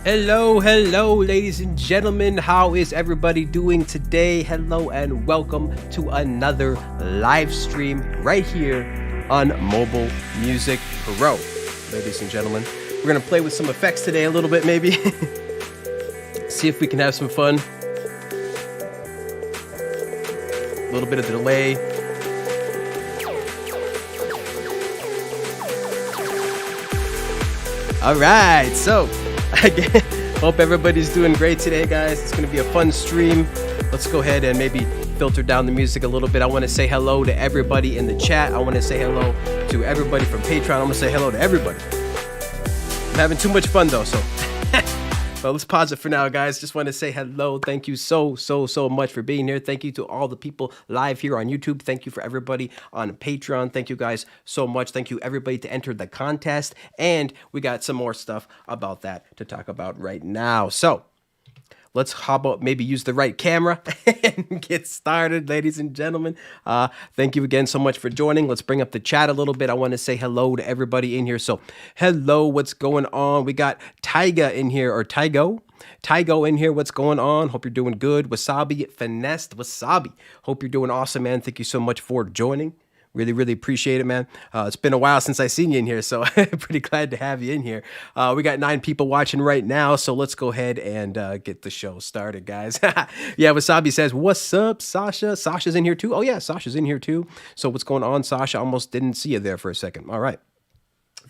Hello, ladies and gentlemen. How is everybody doing today? Hello and welcome to another live stream right here on Mobile Music Pro. Ladies and gentlemen, we're going to play with some effects today a little bit, maybe. See if we can have some fun. A little bit of delay. All right, so again, hope everybody's doing great today, guys. It's going to be a fun stream. Let's go ahead and maybe filter down the music a little bit. I want to say hello to everybody in the chat. I want to say hello to everybody from Patreon. I'm going to say hello to everybody. I'm having too much fun, though, so... Well, let's pause it for now, guys. Just want to say hello. Thank you so much for being here. Thank you to all the people live here on YouTube. Thank you for everybody on Patreon. Thank you guys so much. Thank you everybody to enter the contest. And we got some more stuff about that to talk about right now. So let's how about maybe use the right camera and get started, ladies and gentlemen. Thank you again so much for joining. Let's bring up the chat a little bit. I want to say hello to everybody in here. So hello, what's going on? We got Tyga in here, or Tygo in here. What's going on? Hope you're doing good. Wasabi, Finessed Wasabi. Hope you're doing awesome, man. Thank you so much for joining. Really appreciate it, man. It's been a while since I seen you in here, so pretty glad to have you in here. We got 9 people watching right now, so let's go ahead and get the show started, guys. Yeah, Wasabi says, what's up, Sasha? Sasha's in here too? Oh, yeah, Sasha's in here too. So what's going on, Sasha? Almost didn't see you there for a second. All right.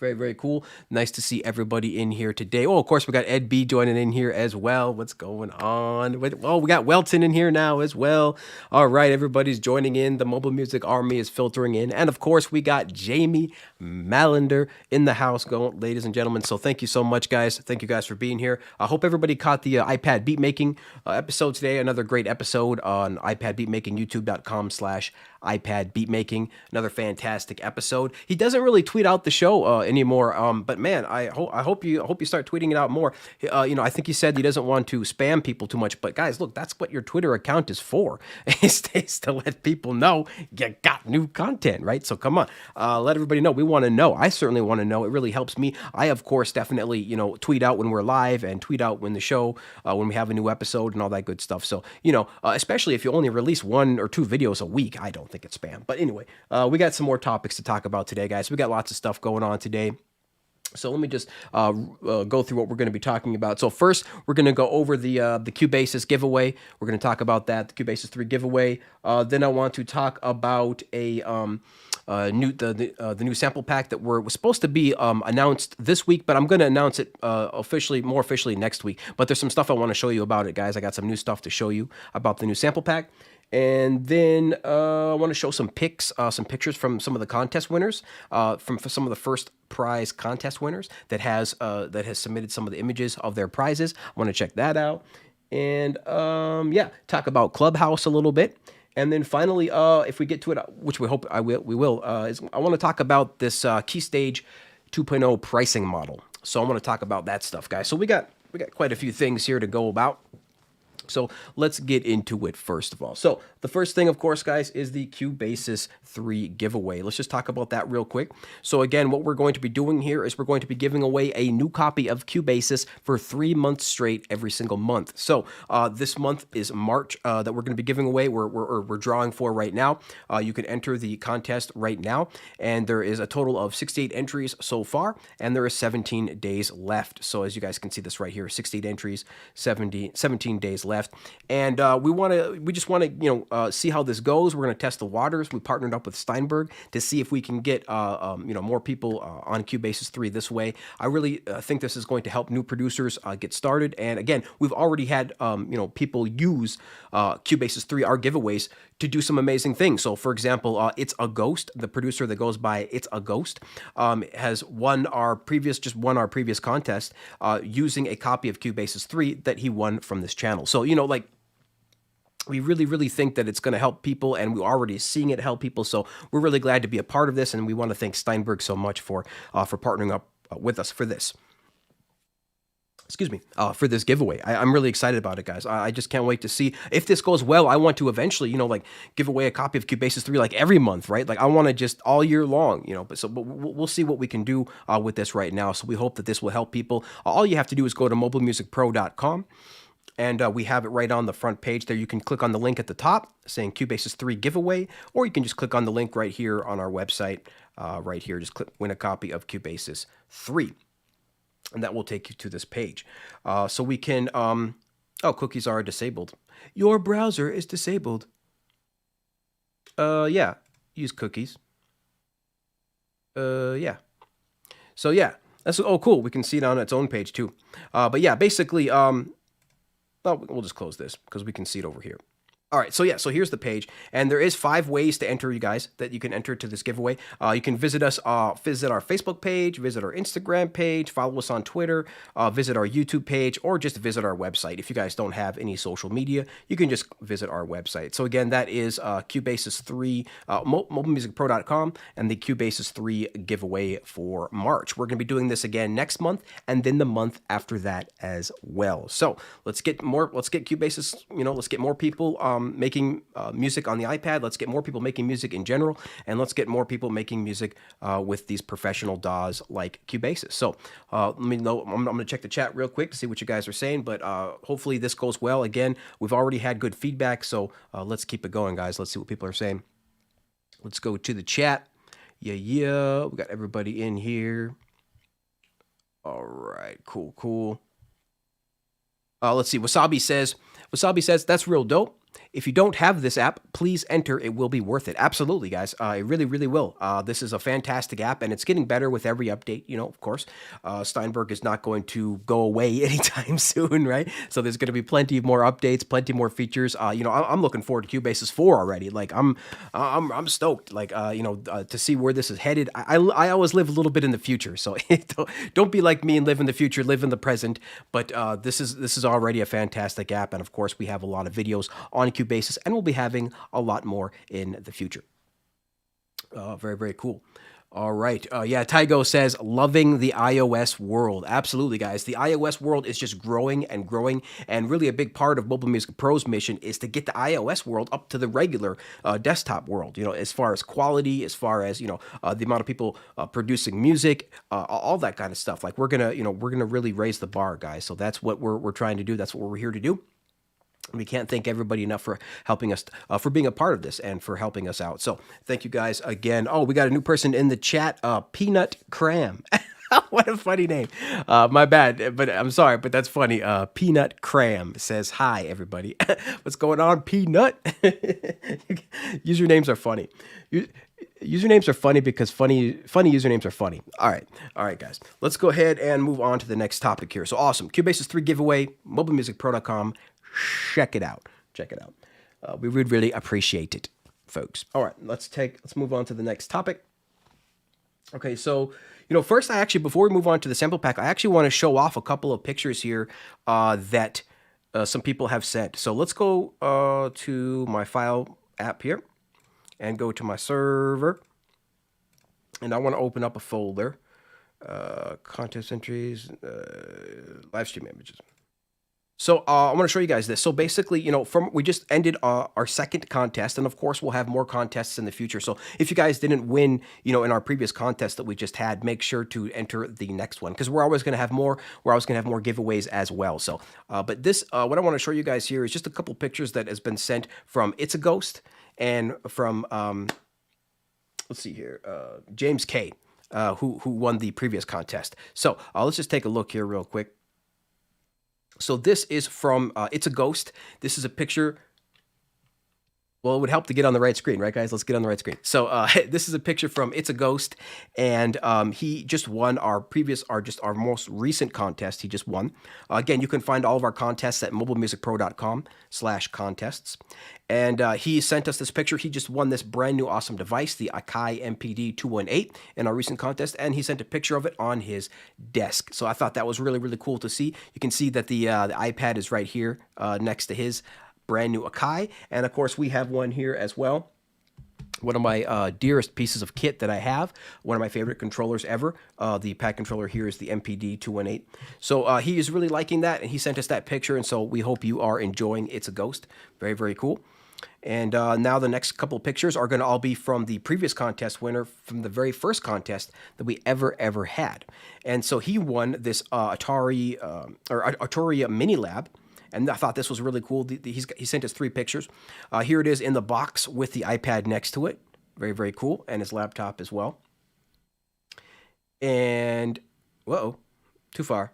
Very cool. Nice to see everybody in here today. Oh, of course, we got Ed B joining in here as well. What's going on? Oh, we got Welton in here now as well. All right, everybody's joining in. The Mobile Music Army is filtering in. And of course, we got Jamie Mallender in the house going, ladies and gentlemen. So thank you so much, guys. Thank you guys for being here. I hope everybody caught the iPad beatmaking episode today. Another great episode on iPad beatmaking, youtube.com/iPad beatmaking. Another fantastic episode. He doesn't really tweet out the show anymore, but man, I hope you start tweeting it out more. I think he said he doesn't want to spam people too much, but guys, look, that's what your Twitter account is for. It's to let people know you got new content, right? So come on, let everybody know. We want to know. I certainly want to know. It really helps me. I, of course, definitely, tweet out when we're live and tweet out when the show, when we have a new episode and all that good stuff. So, especially if you only release 1 or 2 videos a week, I don't think it's spam. But anyway, we got some more topics to talk about today, guys. We got lots of stuff going on today. So let me just go through what we're going to be talking about. So first, we're going to go over the Cubasis giveaway. We're going to talk about that, the Cubasis 3 giveaway. Then I want to talk about the new sample pack that was supposed to be announced this week, but I'm going to announce it more officially next week. But there's some stuff I want to show you about it, guys. I got some new stuff to show you about the new sample pack. And then I want to show some pictures from some of the contest winners, from some of the first prize contest winners that has submitted some of the images of their prizes. I want to check that out. And talk about Clubhouse a little bit. And then finally, if we get to it, which we hope we will, I want to talk about this Keystage 2.0 pricing model. So I want to talk about that stuff, guys. So we got quite a few things here to go about. So let's get into it first of all. So the first thing, of course, guys, is the Cubasis 3 giveaway. Let's just talk about that real quick. So again, what we're going to be doing here is we're going to be giving away a new copy of Cubasis for 3 months straight every single month. So this month is March that we're going to be giving away. We're drawing for right now. You can enter the contest right now, and there is a total of 68 entries so far, and there is 17 days left. So as you guys can see this right here, 68 entries, 17 days left. And we just want to see how this goes. We're going to test the waters. We partnered up with Steinberg to see if we can get more people on Cubasis 3 this way. I really think this is going to help new producers get started. And again, we've already had people use Cubasis 3, our giveaways, to do some amazing things. So for example, It's a Ghost, the producer that goes by It's a Ghost, has won our previous contest using a copy of Cubasis 3 that he won from this channel. So we really think that it's going to help people, and we're already seeing it help people. So we're really glad to be a part of this, and we want to thank Steinberg so much for partnering up with us for this. excuse me, for this giveaway. I'm really excited about it, guys. I just can't wait to see if this goes well. I want to eventually, like give away a copy of Cubasis 3 like every month, right? Like I want to just all year long, but we'll see what we can do with this right now. So we hope that this will help people. All you have to do is go to mobilemusicpro.com. And we have it right on the front page there. You can click on the link at the top saying Cubasis 3 giveaway, or you can just click on the link right here on our website, right here. Just click win a copy of Cubasis 3. And that will take you to this page. So we can, cookies are disabled. Your browser is disabled. Yeah, use cookies. Yeah. So yeah, that's, oh cool. We can see it on its own page too. But yeah, basically, we'll just close this because we can see it over here. All right, so yeah, so here's the page, and there is 5 ways to enter, you guys, that you can enter to this giveaway. You can visit us, visit our Facebook page, visit our Instagram page, follow us on Twitter, visit our YouTube page, or just visit our website. If you guys don't have any social media, you can just visit our website. So again, that is Cubasis 3, mobilemusicpro.com, and the Cubasis 3 giveaway for March. We're going to be doing this again next month, and then the month after that as well. So let's get Cubasis, let's get more people making music on the iPad. Let's get more people making music in general, and let's get more people making music with these professional DAWs like Cubasis. So let me know. I'm going to check the chat real quick to see what you guys are saying, but hopefully this goes well. Again, we've already had good feedback, so let's keep it going, guys. Let's see what people are saying. Let's go to the chat. Yeah. We got everybody in here. All right, cool. Let's see. Wasabi says, that's real dope. If you don't have this app, please enter. It will be worth it. Absolutely, guys. It really, really will. This is a fantastic app, and it's getting better with every update, of course. Steinberg is not going to go away anytime soon, right? So there's going to be plenty more updates, plenty more features. I'm looking forward to Cubasis 4 already. Like, I'm stoked, like, to see where this is headed. I always live a little bit in the future, so don't be like me and live in the future, live in the present. But this is already a fantastic app, and of course, we have a lot of videos on Cubasis, and we'll be having a lot more in the future. Very, very cool. All right. Yeah, Tygo says, loving the iOS world. Absolutely, guys. The iOS world is just growing and growing, and really a big part of Mobile Music Pro's mission is to get the iOS world up to the regular desktop world, as far as quality, as far as, the amount of people producing music, all that kind of stuff. Like, we're going to really raise the bar, guys. So that's what we're trying to do. That's what we're here to do. We can't thank everybody enough for helping us, for being a part of this and for helping us out. So thank you guys again. Oh, we got a new person in the chat, Peanut Cram. What a funny name. My bad, but I'm sorry, but that's funny. Peanut Cram says, hi, everybody. What's going on, Peanut? Usernames are funny. Usernames are funny because funny usernames are funny. All right, guys. Let's go ahead and move on to the next topic here. So awesome. Cubasis 3 giveaway, mobilemusicpro.com. Check it out. We would really appreciate it, folks. All right, let's move on to the next topic. Okay, so first, before we move on to the sample pack, I actually want to show off a couple of pictures here that some people have sent. So let's go to my file app here and go to my server, and I want to open up a folder, contest entries, live stream images. So I want to show you guys this. So basically, we just ended our second contest, and of course we'll have more contests in the future. So if you guys didn't win, in our previous contest that we just had, make sure to enter the next one, because we're always going to have more. We're always going to have more giveaways as well. So, but this, what I want to show you guys here is just a couple pictures that has been sent from It's a Ghost and from let's see here, James K, who won the previous contest. So let's just take a look here real quick. So this is from It's a Ghost. This is a picture. Well, it would help to get on the right screen, right, guys? Let's get on the right screen. So this is a picture from It's a Ghost, and he just won our most recent contest. He just won. Again, you can find all of our contests at mobilemusicpro.com/contests. And he sent us this picture. He just won this brand new awesome device, the Akai MPD 218, in our recent contest, and he sent a picture of it on his desk. So I thought that was really, really cool to see. You can see that the iPad is right here next to his brand new Akai, and of course we have one here as well. one of my dearest pieces of kit that I have, one of my favorite controllers ever. The pad controller here is the MPD 218. So he is really liking that, and he sent us that picture, and so we hope you are enjoying It's a Ghost. Very, very cool. And now the next couple of pictures are going to all be from the previous contest winner from the very first contest that we ever had. And so he won this Arturia Mini Lab. And I thought this was really cool. He sent us 3 pictures. Here it is in the box with the iPad next to it. Very, very cool. And his laptop as well. And, whoa, too far.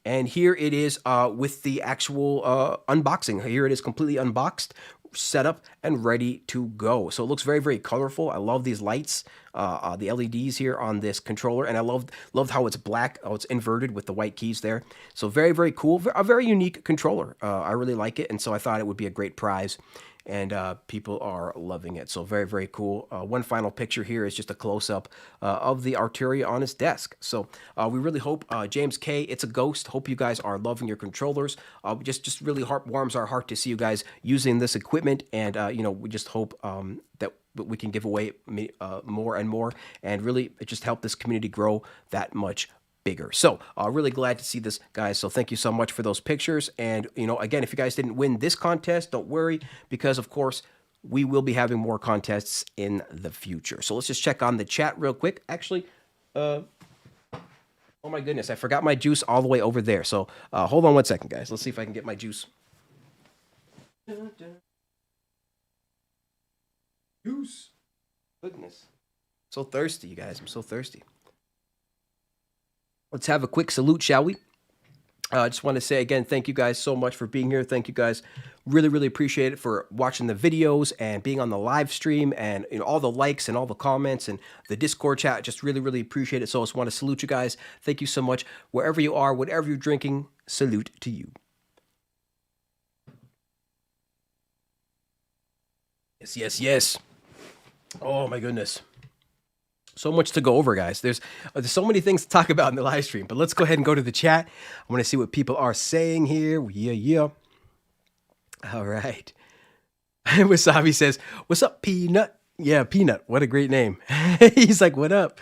And here it is with the actual unboxing. Here it is completely unboxed, set up, and ready to go. So it looks very, very colorful. I love these lights, the LEDs here on this controller, and I loved how it's black, how it's inverted with the white keys there. So very, very cool. A very unique controller. I really like it, and so I thought it would be a great prize. And people are loving it. So very, very cool. One final picture here is just a close-up of the Arturia on his desk. So we really hope, James K, It's a Ghost, hope you guys are loving your controllers. Just really warms our heart to see you guys using this equipment. And, we just hope that we can give away more and more and really just help this community grow that much bigger. So really glad to see this, guys. So thank you so much for those pictures. And again, if you guys didn't win this contest, don't worry, because of course we will be having more contests in the future. So let's just check on the chat real quick. Actually, oh my goodness, I forgot my juice all the way over there. So hold on one second, guys. Let's see if I can get my juice. Juice. Goodness. So thirsty, you guys. I'm so thirsty. Let's have a quick salute, shall we? I just want to say again, thank you guys so much for being here. Thank you guys. Really, really appreciate it for watching the videos and being on the live stream and all the likes and all the comments and the Discord chat. Just really, really appreciate it. So I just want to salute you guys. Thank you so much. Wherever you are, whatever you're drinking, salute to you. Yes, yes, yes. Oh my goodness. So much to go over, guys. There's so many things to talk about in the live stream, but let's go ahead and go to the chat. I want to see what people are saying here. Yeah. All right. Wasabi says, "What's up, Peanut?" Yeah, Peanut. What a great name. He's like, "What up?"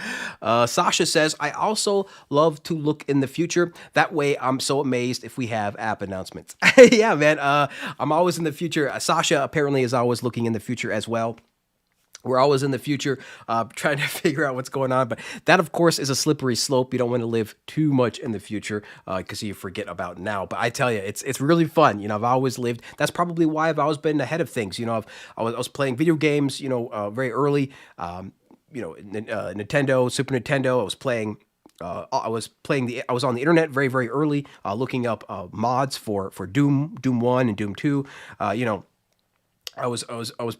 Sasha says, "I also love to look in the future. That way, I'm so amazed if we have app announcements." Yeah, man. I'm always in the future. Sasha apparently is always looking in the future as well. We're always in the future trying to figure out what's going on. But that, of course, is a slippery slope. You don't want to live too much in the future because you forget about now. But I tell you, it's really fun. I've always lived. That's probably why I've always been ahead of things. I was playing video games, very early. Nintendo, Super Nintendo. I was playing. I was on the internet very, very early, looking up mods for Doom 1 and Doom 2. I was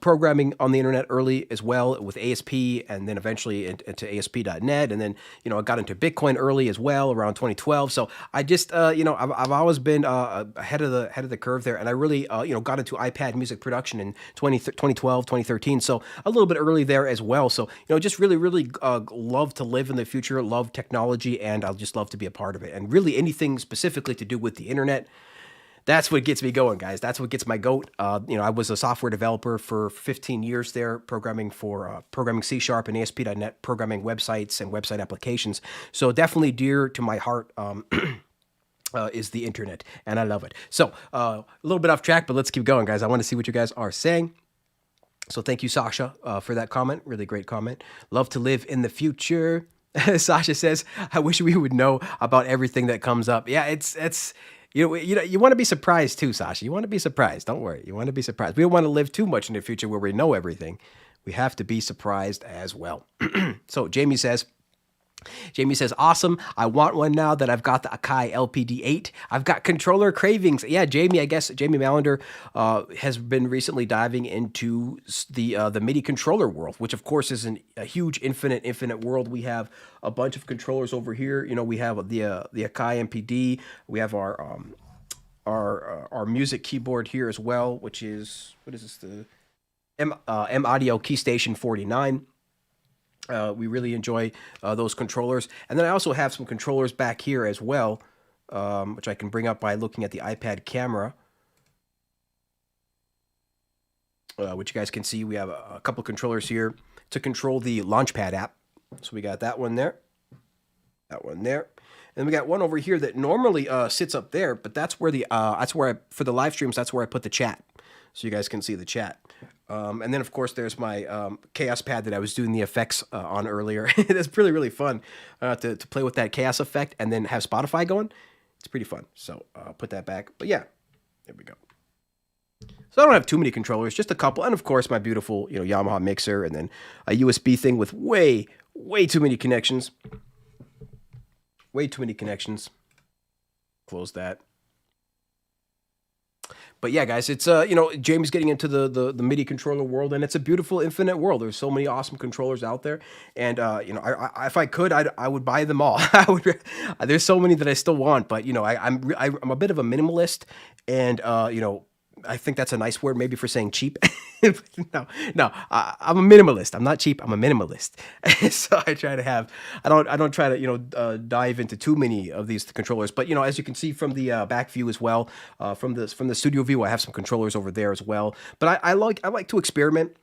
programming on the internet early as well with ASP, and then eventually into ASP.NET, and then I got into Bitcoin early as well around 2012. So I just I've always been ahead of the curve there, and I really got into iPad music production in 2012, 2013. So a little bit early there as well. So just really love to live in the future, love technology, and I'll just love to be a part of it. And really anything specifically to do with the internet. That's what gets me going, guys. That's what gets my goat. I was a software developer for 15 years there, programming C# and ASP.NET, programming websites and website applications. So definitely dear to my heart is the internet, and I love it. So a little bit off track, but let's keep going, guys. I want to see what you guys are saying. So thank you, Sasha, for that comment. Really great comment. Love to live in the future. Sasha says, "I wish we would know about everything that comes up." Yeah, it's. You want to be surprised too, Sasha. You want to be surprised. Don't worry. You want to be surprised. We don't want to live too much in the future where we know everything. We have to be surprised as well. So Jamie says, "Awesome. I want one now that I've got the Akai LPD8. I've got controller cravings." Yeah, Jamie, I guess Jamie Mallender has been recently diving into the MIDI controller world, which of course is a huge infinite world. We have a bunch of controllers over here. We have the Akai MPD. We have our music keyboard here as well, which is, what is this? The M Audio Keystation 49. We really enjoy those controllers. And then I also have some controllers back here as well, which I can bring up by looking at the iPad camera. which you guys can see. We have a couple controllers here to control the Launchpad app. So we got that one there, that one there. And we got one over here that normally sits up there, but that's where for the live streams, that's where I put the chat. So you guys can see the chat. And then, of course, there's my Chaos pad that I was doing the effects on earlier. It's really, really fun to play with that Chaos effect and then have Spotify going. It's pretty fun. So I'll put that back. But yeah, there we go. So I don't have too many controllers, just a couple. And, of course, my beautiful Yamaha mixer and then a USB thing with way, way too many connections. Way too many connections. Close that. But yeah, guys, it's Jamie's getting into the MIDI controller world, and it's a beautiful, infinite world. There's so many awesome controllers out there, and if I could, I would buy them all. There's so many that I still want, but I'm a bit of a minimalist, and I think that's a nice word maybe for saying cheap. No, I'm a minimalist. I'm not cheap. I'm a minimalist. So I try to have, I don't try to, dive into too many of these controllers, but as you can see from the back view as well, from the studio view, I have some controllers over there as well, but I like to experiment.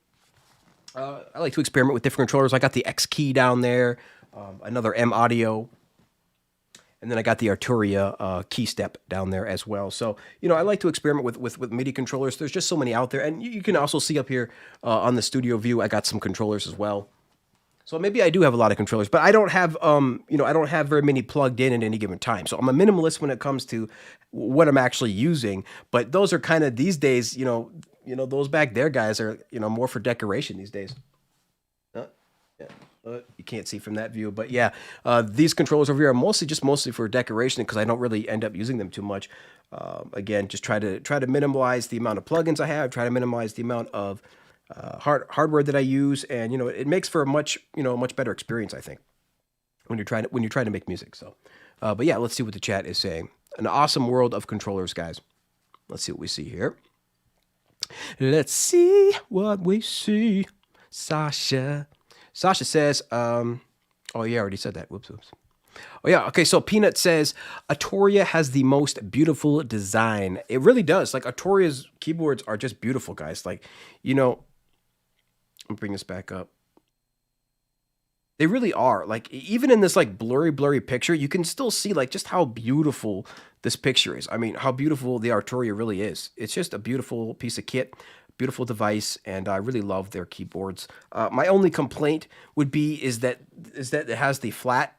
I like to experiment with different controllers. I got the X key down there, another M audio. And then I got the Arturia key step down there as well. So, I like to experiment with MIDI controllers. There's just so many out there. And you can also see up here on the studio view, I got some controllers as well. So maybe I do have a lot of controllers, but I don't have, I don't have very many plugged in at any given time. So I'm a minimalist when it comes to what I'm actually using. But those are kind of these days, those back there guys are, more for decoration these days. Yeah. You can't see from that view, but yeah, these controllers over here are mostly for decoration because I don't really end up using them too much. Again, just try to minimize the amount of plugins I have, try to minimize the amount of hardware that I use, and it makes for a much better experience, I think, when you're trying to make music. So, but yeah, let's see what the chat is saying. An awesome world of controllers, guys. Let's see what we see here. Let's see what we see, Sasha. Sasha says, oh yeah, I already said that. Whoops. Oh yeah, okay, so Peanut says, Arturia has the most beautiful design. It really does. Like, Arturia's keyboards are just beautiful, guys. Like, let me bring this back up. They really are. Like, even in this, like, blurry picture, you can still see, like, just how beautiful this picture is. I mean, how beautiful the Arturia really is. It's just a beautiful piece of kit. Beautiful device, and I really love their keyboards. My only complaint would be is that it has the flat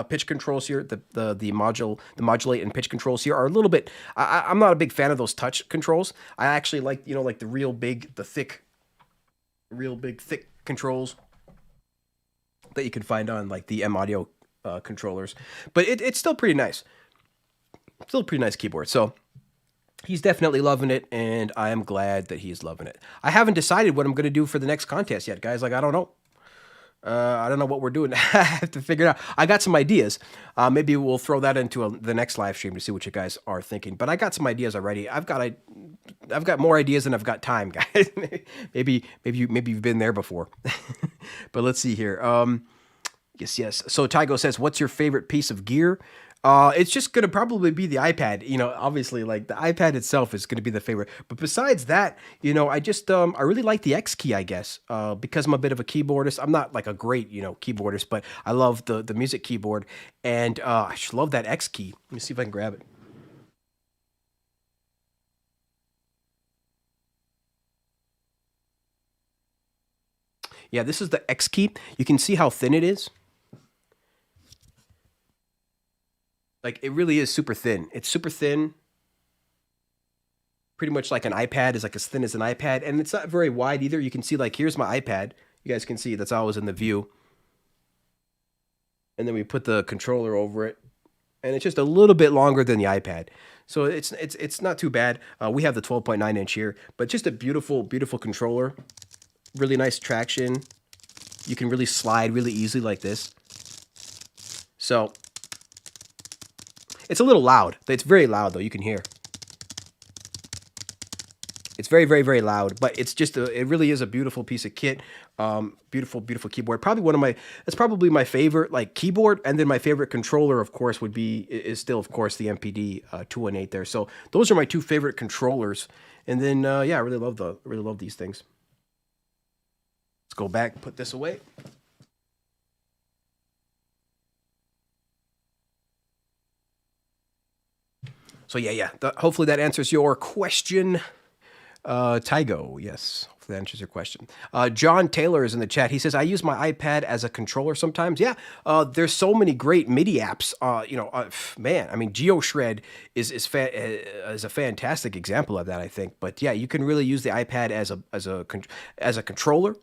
pitch controls here. The modulate and pitch controls here are a little bit. I'm not a big fan of those touch controls. I actually like like the real big thick controls that you can find on like the M audio controllers. But it's still pretty nice. Still a pretty nice keyboard. So. He's definitely loving it, and I am glad that he's loving it. I haven't decided what I'm going to do for the next contest yet, guys. Like, I don't know. I don't know what we're doing. I have to figure it out. I got some ideas. Maybe we'll throw that into the next live stream to see what you guys are thinking. But I got some ideas already. I've got more ideas than I've got time, guys. maybe you've been there before. But let's see here. Yes. So Tygo says, "What's your favorite piece of gear?" It's just going to probably be the iPad. Obviously, like, the iPad itself is going to be the favorite. But besides that, I really like the X key, I guess, because I'm a bit of a keyboardist. I'm not like a great, keyboardist, but I love the music keyboard. And I just love that X key. Let me see if I can grab it. Yeah, this is the X key. You can see how thin it is. Like, it really is super thin. It's super thin. Pretty much like an iPad is like as thin as an iPad. And it's not very wide either. You can see, like, here's my iPad. You guys can see that's always in the view. And then we put the controller over it. And it's just a little bit longer than the iPad. So it's not too bad. We have the 12.9 inch here. But just a beautiful, beautiful controller. Really nice traction. You can really slide really easily like this. So... it's a little loud. It's very loud, though. You can hear. It's very, very, very loud, but it's just it really is a beautiful piece of kit. Beautiful, beautiful keyboard. Probably one of my, it's probably my favorite like keyboard, and then my favorite controller, of course, is still, of course, the MPD 218 there. So those are my two favorite controllers. And then yeah, I really love these things. Let's go back, put this away. So yeah. Hopefully that answers your question. Tygo, yes. Hopefully that answers your question. John Taylor is in the chat. He says, I use my iPad as a controller sometimes. Yeah, there's so many great MIDI apps. Man, I mean, GeoShred is a fantastic example of that, I think. But yeah, you can really use the iPad as a controller,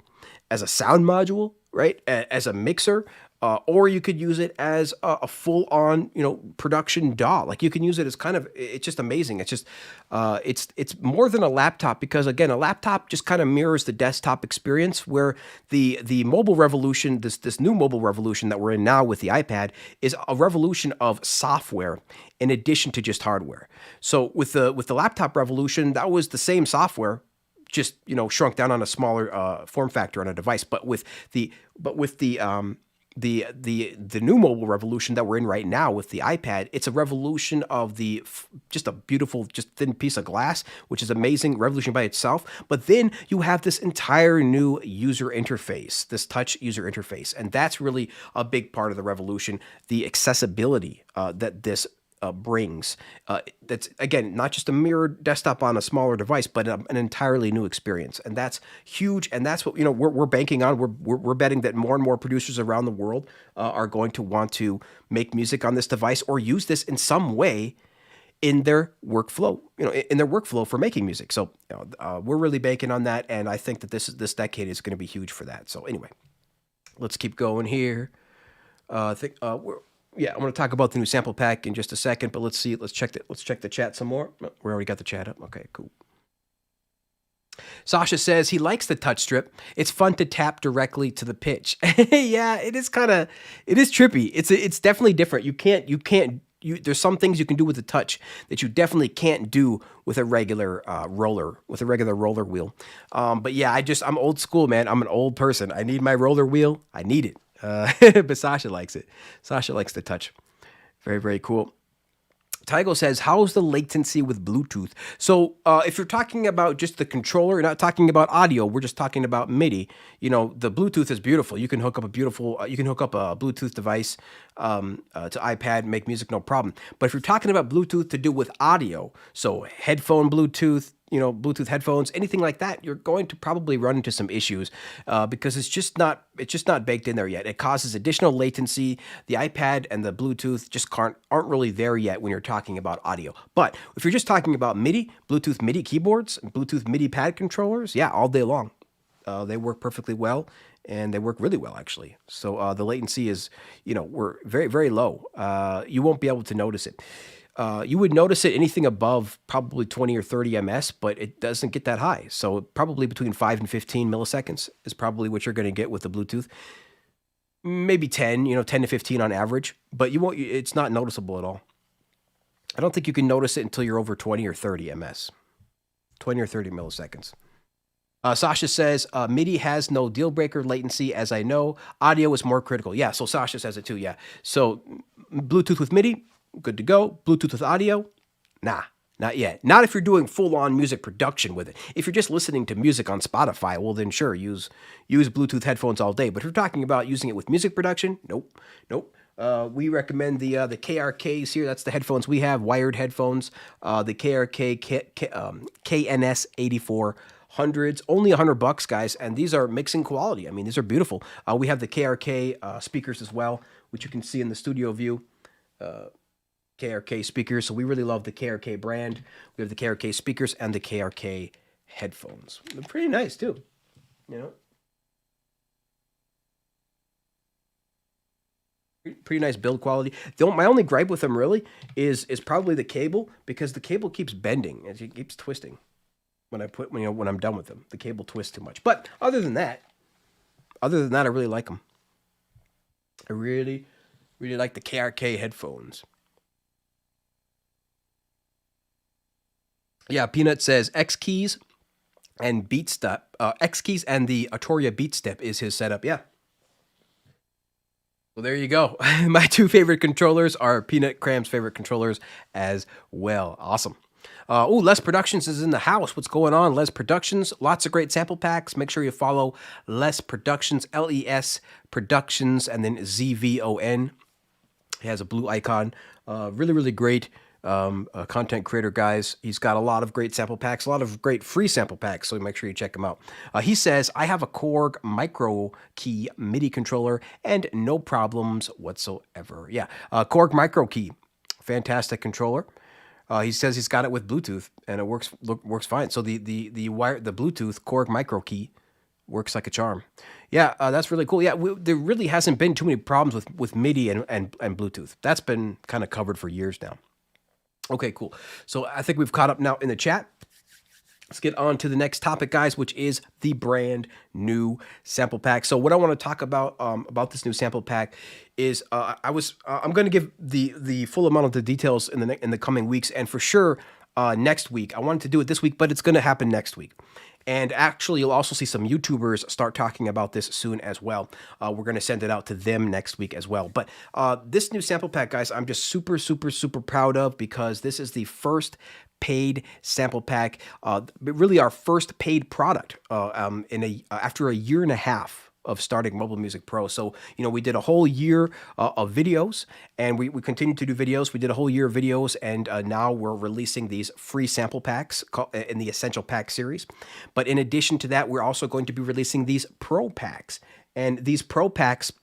as a sound module, right? As a mixer. Or you could use it as a full-on, production DAW. Like you can use it as it's just amazing. It's just, it's more than a laptop because again, a laptop just kind of mirrors the desktop experience where the mobile revolution, this new mobile revolution that we're in now with the iPad is a revolution of software in addition to just hardware. So with the laptop revolution, that was the same software, just, shrunk down on a smaller form factor on a device. But with the new mobile revolution that we're in right now with the iPad, it's a revolution of just a beautiful, just thin piece of glass, which is amazing, revolution by itself. But then you have this entire new user interface, this touch user interface. And that's really a big part of the revolution, the accessibility that this brings. That's, again, not just a mirrored desktop on a smaller device, but an entirely new experience. And that's huge. And that's what, we're banking on. We're betting that more and more producers around the world are going to want to make music on this device or use this in some way in their workflow, for making music. So we're really banking on that. And I think that this decade is going to be huge for that. So anyway, let's keep going here. Yeah, I want to talk about the new sample pack in just a second, but let's check the chat some more. Oh, we already got the chat up. Okay, cool. Sasha says he likes the touch strip. It's fun to tap directly to the pitch. Yeah, it is trippy. It's definitely different. There's some things you can do with the touch that you definitely can't do with a regular roller wheel. But yeah, I'm old school, man. I'm an old person. I need my roller wheel. I need it. But Sasha likes it. Sasha likes the touch. Very, very cool. Tygo says, how's the latency with Bluetooth? So if you're talking about just the controller, you're not talking about audio, we're just talking about MIDI. The Bluetooth is beautiful. You can hook up a Bluetooth device to iPad and make music, no problem. But if you're talking about Bluetooth to do with audio, so headphone Bluetooth, Bluetooth headphones, anything like that, you're going to probably run into some issues because it's just not baked in there yet. It causes additional latency. The iPad and the Bluetooth just aren't really there yet when you're talking about audio. But if you're just talking about MIDI, Bluetooth MIDI keyboards, Bluetooth MIDI pad controllers, yeah, all day long. They work perfectly well, and they work really well, actually. So the latency is, we're very, very low. You won't be able to notice it. You would notice it anything above probably 20 or 30 ms, but it doesn't get that high. So probably between 5 and 15 milliseconds is probably what you're going to get with the Bluetooth. Maybe 10, 10 to 15 on average, but it's not noticeable at all. I don't think you can notice it until you're over 20 or 30 ms, 20 or 30 milliseconds. Sasha says, MIDI has no deal breaker latency, as I know. Audio is more critical. Yeah, so Sasha says it too, yeah. So Bluetooth with MIDI, good to go. Bluetooth with audio? Nah, not yet. Not if you're doing full-on music production with it. If you're just listening to music on Spotify, well then sure, use Bluetooth headphones all day. But if you're talking about using it with music production, nope. We recommend the KRKs here. That's the headphones we have, wired headphones. The KRK KNS 8400s, only $100, guys, and these are mixing quality. I mean, these are beautiful. We have the KRK speakers as well, which you can see in the studio view. KRK speakers. So we really love the KRK brand. We have the KRK speakers and the KRK headphones. They're pretty nice too, Pretty nice build quality. My only gripe with them really is probably the cable, because the cable keeps bending and it keeps twisting when I'm done with them. The cable twists too much. But other than that, I really like them. I really, really like the KRK headphones. Yeah, Peanut says X keys and beat step, X keys and the Arturia beat step is his setup. Yeah. Well, there you go. My two favorite controllers are Peanut Cram's favorite controllers as well. Awesome. Les Productions is in the house. What's going on, Les Productions? Lots of great sample packs. Make sure you follow Les Productions, LES Productions, and then ZVON. He has a blue icon. Really, really great content creator, guys. He's got a lot of great sample packs, a lot of great free sample packs, so make sure you check him out. He says, I have a Korg Micro Key MIDI controller and no problems whatsoever. Yeah, Korg Micro Key, fantastic controller. He says he's got it with Bluetooth and it works fine. So the Bluetooth Korg Micro Key works like a charm. Yeah, that's really cool. Yeah, there really hasn't been too many problems with MIDI and Bluetooth. That's been kind of covered for years now. Okay, cool. So I think we've caught up now in the chat. Let's get on to the next topic, guys, which is the brand new sample pack. So what I want to talk about this new sample pack is I'm going to give the full amount of the details in the coming weeks, and for sure next week. I wanted to do it this week, but it's going to happen next week. And actually, you'll also see some YouTubers start talking about this soon as well. We're going to send it out to them next week as well. But this new sample pack, guys, I'm just super, super, super proud of, because this is the first paid sample pack, really our first paid product after a year and a half of starting Mobile Music Pro. So, we did a whole year of videos, and we continue to do videos. We did a whole year of videos, and now we're releasing these free sample packs in the Essential Pack series. But in addition to that, we're also going to be releasing these Pro Packs. And these Pro Packs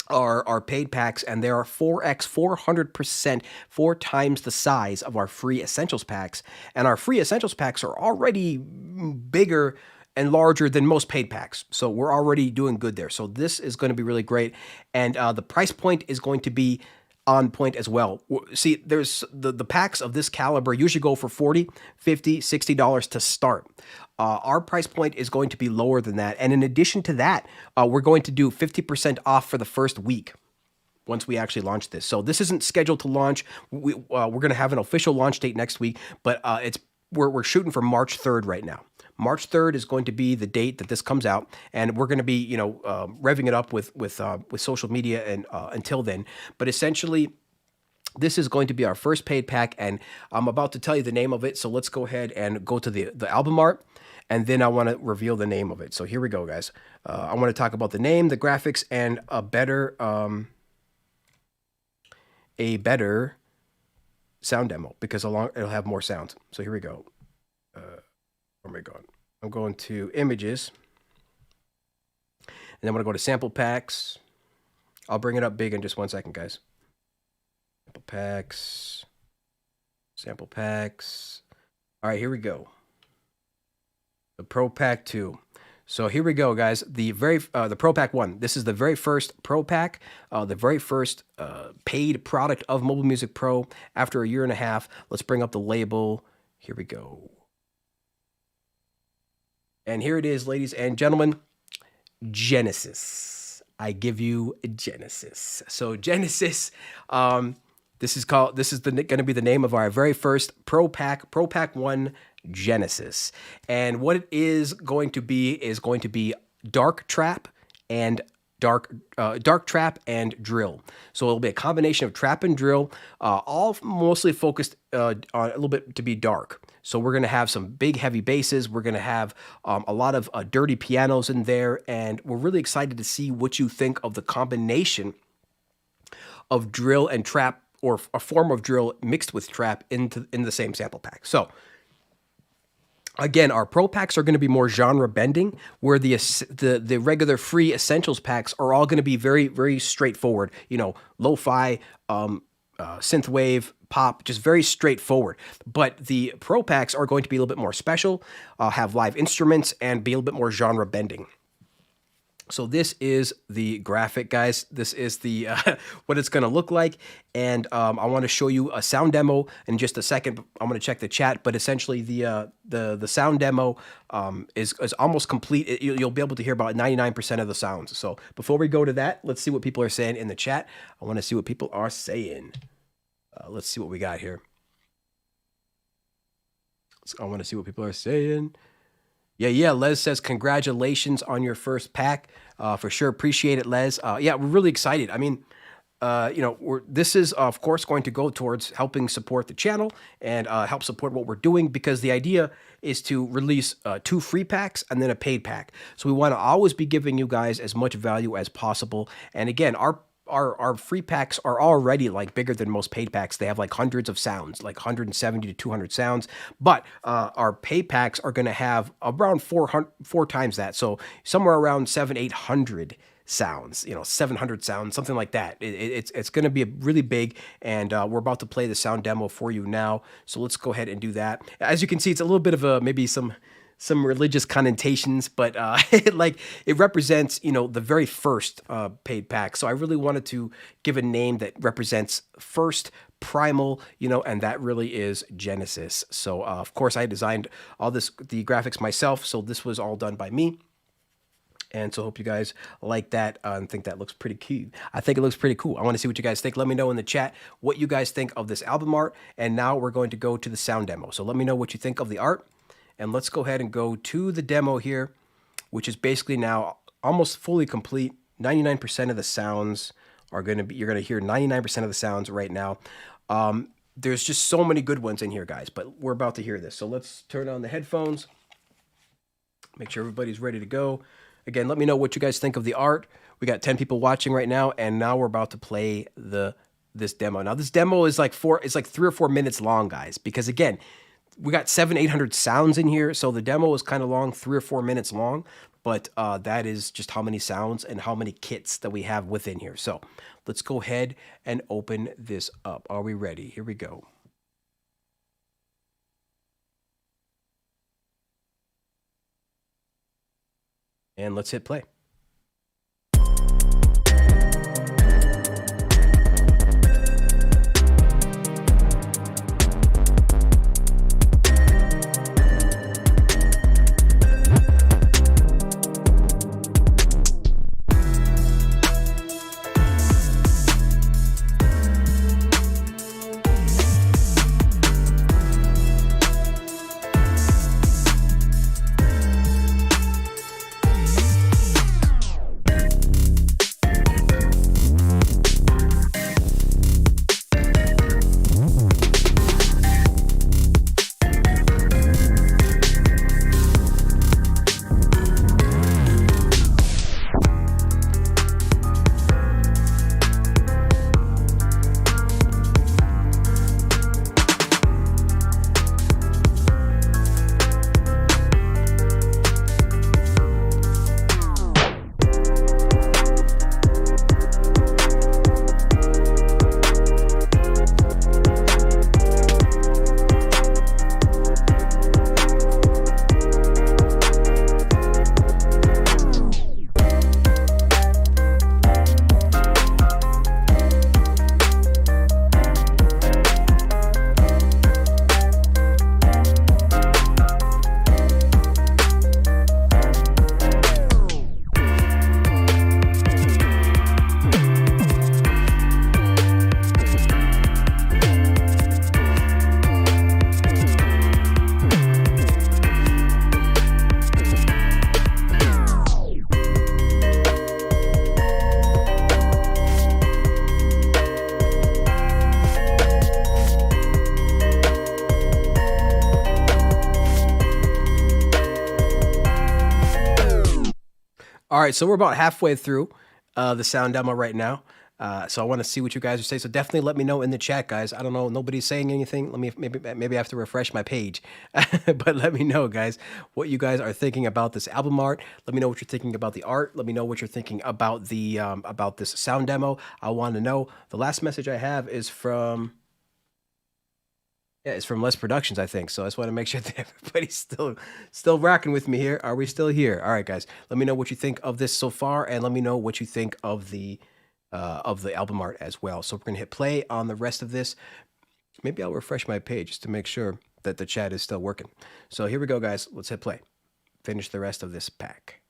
are paid packs, and they are 400%, 4 times the size of our free Essentials packs. And our free Essentials packs are already bigger and larger than most paid packs. So we're already doing good there. So this is going to be really great. And the price point is going to be on point as well. See, there's the packs of this caliber usually go for $40, $50, $60 to start. Our price point is going to be lower than that. And in addition to that, we're going to do 50% off for the first week once we actually launch this. So this isn't scheduled to launch. We're going to have an official launch date next week, but we're shooting for March 3rd right now. March 3rd is going to be the date that this comes out, and we're going to be, revving it up with social media and until then. But essentially, this is going to be our first paid pack, and I'm about to tell you the name of it. So let's go ahead and go to the album art, and then I want to reveal the name of it. So here we go, guys. I want to talk about the name, the graphics, and a better sound demo, because it'll have more sounds. So here we go. Where am I going? I'm going to images, and then I'm going to go to sample packs. I'll bring it up big in just 1 second, guys. Sample packs. All right, here we go. The Pro Pack 2. So here we go, guys. The Pro Pack 1. This is the very first Pro Pack, the very first paid product of Mobile Music Pro after a year and a half. Let's bring up the label. Here we go. And here it is, ladies and gentlemen, Genesis. I give you Genesis. So Genesis, this is going to be the name of our very first Pro Pack 1 Genesis. And what it is going to be dark trap and drill. So it'll be a combination of trap and drill, all mostly focused on a little bit to be dark. So we're going to have some big heavy basses. We're going to have a lot of dirty pianos in there, and we're really excited to see what you think of the combination of drill and trap, or a form of drill mixed with trap in the same sample pack. So again, our Pro Packs are going to be more genre bending, where the regular free Essentials packs are all going to be very, very straightforward. Lo-fi, synthwave, pop, just very straightforward. But the Pro Packs are going to be a little bit more special, have live instruments, and be a little bit more genre bending. So this is the graphic, guys. This is the what it's going to look like, and I want to show you a sound demo in just a second. I'm going to check the chat, but essentially the sound demo is almost complete. You'll be able to hear about 99% of the sounds. So before we go to that, let's see what people are saying in the chat. I want to see what people are saying. Let's see what we got here. I want to see what people are saying. Yeah. Les says congratulations on your first pack. For sure, appreciate it, Les. Yeah, we're really excited. I mean, this is of course going to go towards helping support the channel and help support what we're doing, because the idea is to release 2 free packs and then a paid pack. So we want to always be giving you guys as much value as possible. And again, our free packs are already like bigger than most paid packs. They have like hundreds of sounds, like 170 to 200 sounds. But our pay packs are going to have around 4 times that. So somewhere around 800 sounds, 700 sounds, something like that. It's going to be really big, and we're about to play the sound demo for you now. So let's go ahead and do that. As you can see, it's a little bit of a maybe some religious connotations, but it represents the very first paid pack. So I really wanted to give a name that represents first, primal, and that really is Genesis. So of course I designed all the graphics myself, so this was all done by me. And so I hope you guys like that and think that looks pretty cool. I think it looks pretty cool. I want to see what you guys think. Let me know in the chat what you guys think of this album art. And now we're going to go to the sound demo. So let me know what you think of the art. And let's go ahead and go to the demo here, which is basically now almost fully complete. 99% of the sounds are going to be, you're going to hear 99% of the sounds right now. There's just so many good ones in here, guys, but we're about to hear this. So let's turn on the headphones. Make sure everybody's ready to go. Again, let me know what you guys think of the art. We got 10 people watching right now, and now we're about to play this demo. Now, this demo is like 3 or 4 minutes long, guys, because again, we got 700-800 sounds in here, so the demo is kind of long, 3 or 4 minutes long, but that is just how many sounds and how many kits that we have within here. So let's go ahead and open this up. Are we ready? Here we go. And let's hit play. All right, so we're about halfway through the sound demo right now. So I want to see what you guys are saying. So definitely let me know in the chat, guys. I don't know, nobody's saying anything. Let me maybe I have to refresh my page, but let me know, guys, what you guys are thinking about this album art. Let me know what you're thinking about the art. Let me know what you're thinking about the about this sound demo. I want to know. The last message I have is from. Yeah, it's from Les Productions, I think. So I just want to make sure that everybody's still rocking with me here. Are we still here? All right, guys. Let me know what you think of this so far, and let me know what you think of the album art as well. So we're gonna hit play on the rest of this. Maybe I'll refresh my page just to make sure that the chat is still working. So here we go, guys. Let's hit play. Finish the rest of this pack.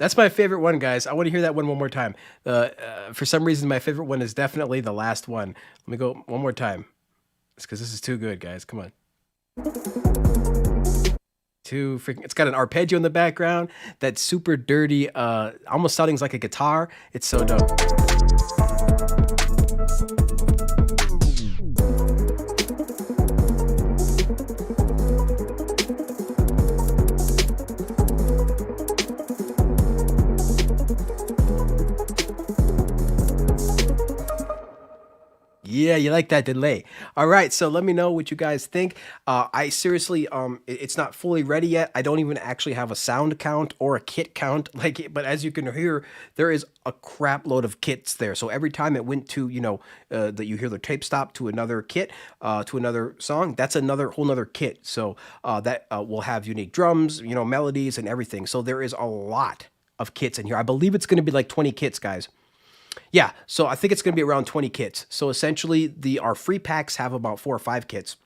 That's my favorite one, guys. I want to hear that one more time. For some reason, my favorite one is definitely the last one. Let me go one more time. It's because this is too good, guys. Come on. Too freaking. It's got an arpeggio in the background. That's super dirty, almost sounding like a guitar. It's so dope. Yeah, you like that delay. All right, so let me know what you guys think. I seriously, it's not fully ready yet. I don't even actually have a sound count or a kit count, but as you can hear, there is a crap load of kits there. So every time it went to, that you hear the tape stop to another kit, to another song, that's another whole nother kit. So that will have unique drums, melodies and everything. So there is a lot of kits in here. I believe it's going to be like 20 kits, guys. Yeah, so I think it's going to be around 20 kits. So essentially, our free packs have about 4 or 5 kits,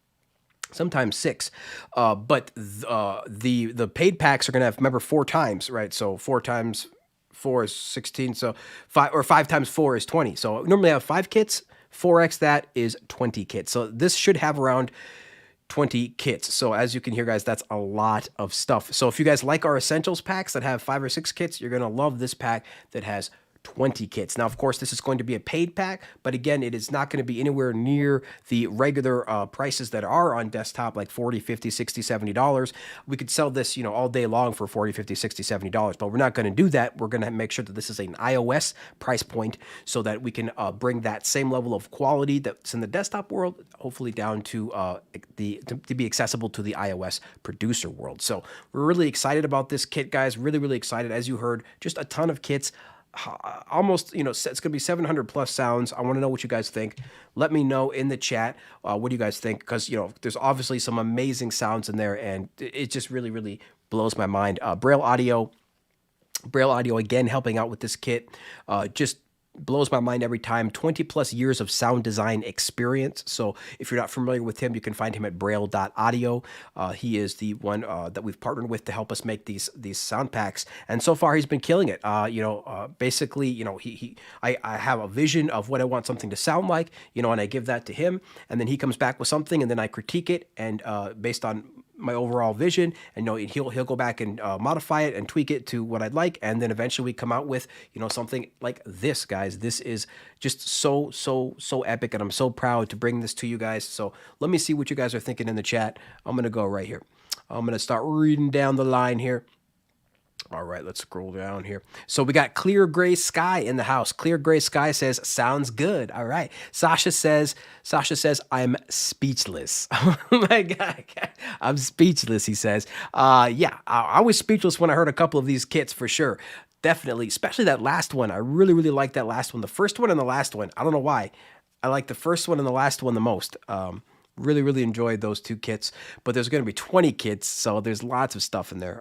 sometimes 6. But the paid packs are going to have, remember, 4 times, right? So 4 times 4 is 16. So 5 times 4 is 20. So normally I have 5 kits. 4x that is 20 kits. So this should have around 20 kits. So as you can hear, guys, that's a lot of stuff. So if you guys like our essentials packs that have 5 or 6 kits, you're going to love this pack that has 20 kits. Now, of course, this is going to be a paid pack, but again, it is not going to be anywhere near the regular prices that are on desktop, like $40, $50, $60, $70. We could sell this, all day long for $40, $50, $60, $70, but we're not going to do that. We're going to make sure that this is an iOS price point so that we can bring that same level of quality that's in the desktop world, hopefully down to to be accessible to the iOS producer world. So we're really excited about this kit, guys. Really, really excited. As you heard, just a ton of kits. Almost, it's going to be 700 plus sounds. I want to know what you guys think. Let me know in the chat. What do you guys think? Because, there's obviously some amazing sounds in there, and it just really, really blows my mind. Braille Audio, again, helping out with this kit. Just blows my mind every time. 20 plus years of sound design experience. So if you're not familiar with him, you can find him at braille.audio. He is the one that we've partnered with to help us make these sound packs. And so far he's been killing it. Basically, I have a vision of what I want something to sound like, and I give that to him, and then he comes back with something, and then I critique it, and based on my overall vision, and he'll go back and modify it and tweak it to what I'd like, and then eventually we come out with something like this, guys. This is just so epic, and I'm so proud to bring this to you guys. So let me see what you guys are thinking in the chat. I'm gonna go right here. I'm gonna start reading down the line here. All right, let's scroll down here. So we got Clear Gray Sky in the house. Clear Gray Sky says, sounds good. All right. Sasha says, I'm speechless. Oh my God. I'm speechless, he says. Yeah, I was speechless when I heard a couple of these kits for sure. Definitely, especially that last one. I really, really like that last one. The first one and the last one. I don't know why. I like the first one and the last one the most. Really, really enjoyed those 2 kits, but there's going to be 20 kits, so there's lots of stuff in there.